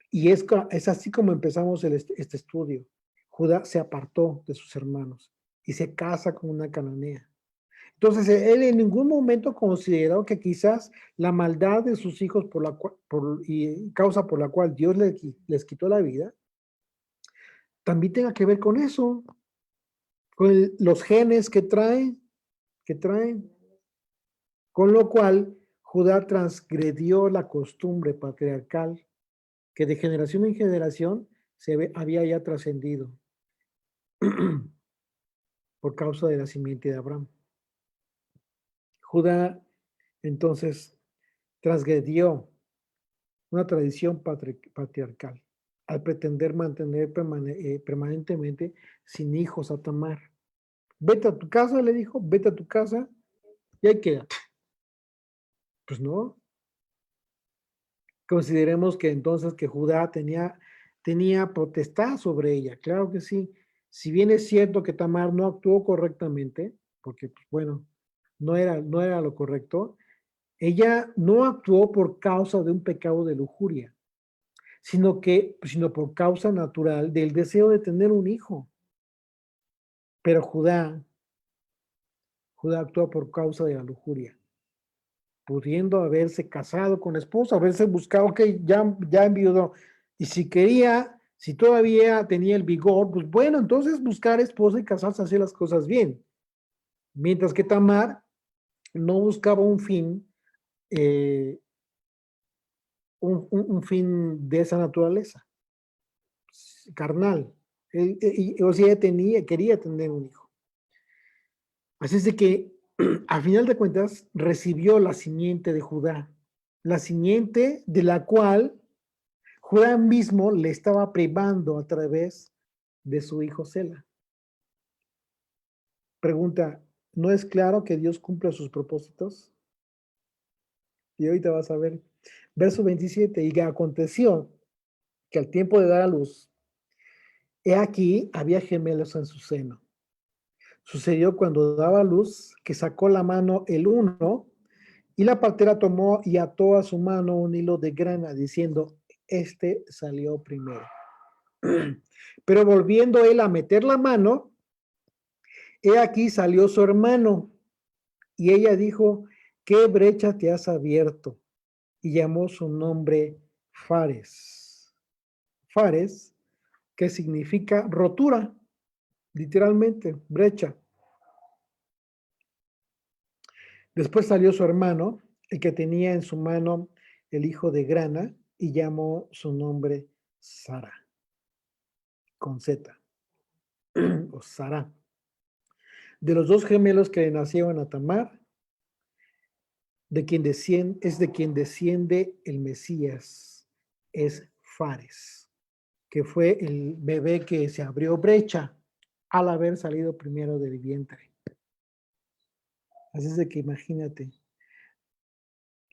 A: Y es así como empezamos este estudio. Judá se apartó de sus hermanos y se casa con una cananea. Entonces, él en ningún momento consideró que quizás la maldad de sus hijos y causa por la cual Dios les quitó la vida, también tenga que ver con eso, con los genes que traen, con lo cual Judá transgredió la costumbre patriarcal que de generación en generación había ya trascendido por causa de la simiente de Abraham. Judá entonces transgredió una tradición patriarcal al pretender mantener permanentemente sin hijos a Tamar. Vete a tu casa, le dijo, vete a tu casa y ahí quédate. Pues no. Consideremos que entonces que Judá tenía potestad sobre ella, claro que sí. Si bien es cierto que Tamar no actuó correctamente, porque pues, bueno, no era lo correcto, ella no actuó por causa de un pecado de lujuria, sino por causa natural del deseo de tener un hijo. Pero Judá actuó por causa de la lujuria, pudiendo haberse casado con la esposa, haberse buscado, ok, ya enviudó. Y si todavía tenía el vigor, pues bueno, entonces buscar esposa y casarse, hacer las cosas bien. Mientras que Tamar no buscaba un fin, un fin de esa naturaleza, carnal. O sea, ella quería tener un hijo. Así es de que a final de cuentas, recibió la simiente de Judá, la simiente de la cual Judá mismo le estaba privando a través de su hijo Sela. Pregunta, ¿no es claro que Dios cumple sus propósitos? Y ahorita vas a ver. Verso 27, y que aconteció que al tiempo de dar a luz, he aquí, había gemelos en su seno. Sucedió cuando daba luz que sacó la mano el uno y la partera tomó y ató a su mano un hilo de grana diciendo, este salió primero. Pero volviendo él a meter la mano, he aquí salió su hermano y ella dijo, ¿qué brecha te has abierto? Y llamó su nombre Fares. Fares, que significa rotura, literalmente, brecha. Después salió su hermano, el que tenía en su mano el hijo de grana, y llamó su nombre Sara, con Z, o Sara. De los dos gemelos que le nacieron a Tamar, de quien desciende el Mesías, es Fares, que fue el bebé que se abrió brecha al haber salido primero del vientre. Así es de que imagínate.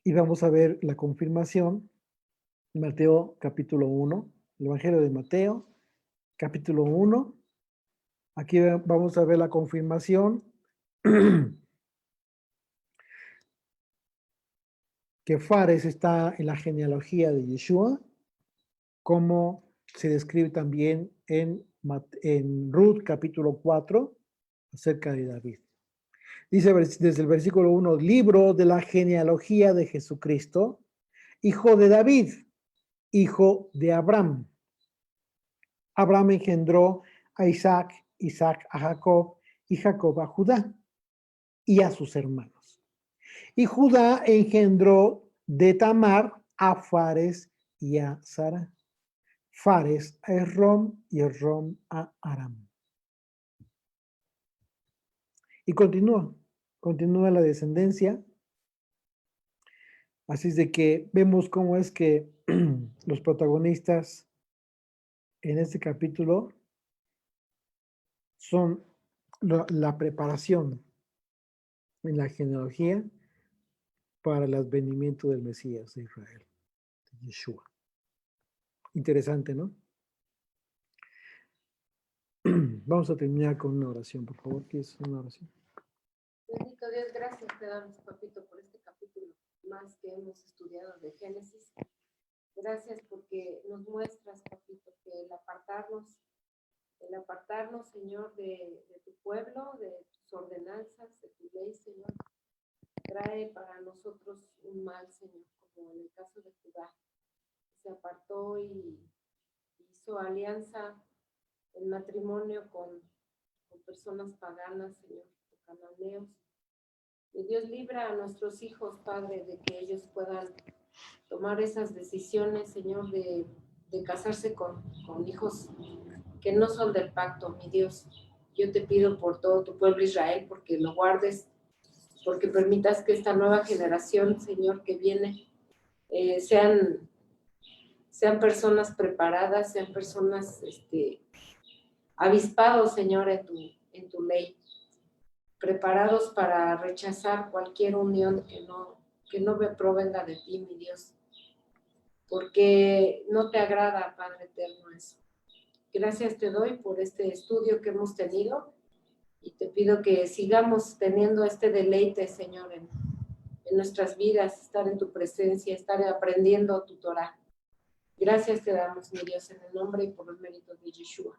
A: Y vamos a ver la confirmación. Mateo capítulo 1, el Evangelio de Mateo, capítulo 1. Aquí vamos a ver la confirmación que Fares está en la genealogía de Yeshua, como se describe también en Ruth capítulo 4, acerca de David. Dice desde el versículo 1, libro de la genealogía de Jesucristo, hijo de David, hijo de Abraham. Abraham engendró a Isaac, Isaac a Jacob y Jacob a Judá y a sus hermanos. Y Judá engendró de Tamar a Fares y a Sara. Fares a Esrom y Esrom a Aram. Y continúa la descendencia. Así es de que vemos cómo es que los protagonistas en este capítulo son la preparación en la genealogía para el advenimiento del Mesías de Israel, de Yeshua. Interesante, ¿no? Vamos a terminar con una oración, por favor. ¿Qué es una oración?
C: Bendito Dios, gracias te damos, papito, por este capítulo más que hemos estudiado de Génesis. Gracias porque nos muestras, papito, que el apartarnos, Señor, de tu pueblo, de tus ordenanzas, de tu ley, Señor, trae para nosotros un mal, Señor, como en el caso de Judá. Se apartó y hizo alianza en matrimonio con personas paganas, Señor, cananeos. Y Dios libra a nuestros hijos, Padre, de que ellos puedan tomar esas decisiones, Señor, de casarse con hijos que no son del pacto, mi Dios. Yo te pido por todo tu pueblo Israel, porque lo guardes, porque permitas que esta nueva generación, Señor, que viene, sean personas preparadas, sean personas avispados, Señor, en tu ley, preparados para rechazar cualquier unión que no provenga de ti, mi Dios, porque no te agrada, Padre eterno, eso. Gracias te doy por este estudio que hemos tenido y te pido que sigamos teniendo este deleite, Señor, en nuestras vidas, estar en tu presencia, estar aprendiendo tu Torah. Gracias te damos, mi Dios, en el nombre y por los méritos de Yeshua.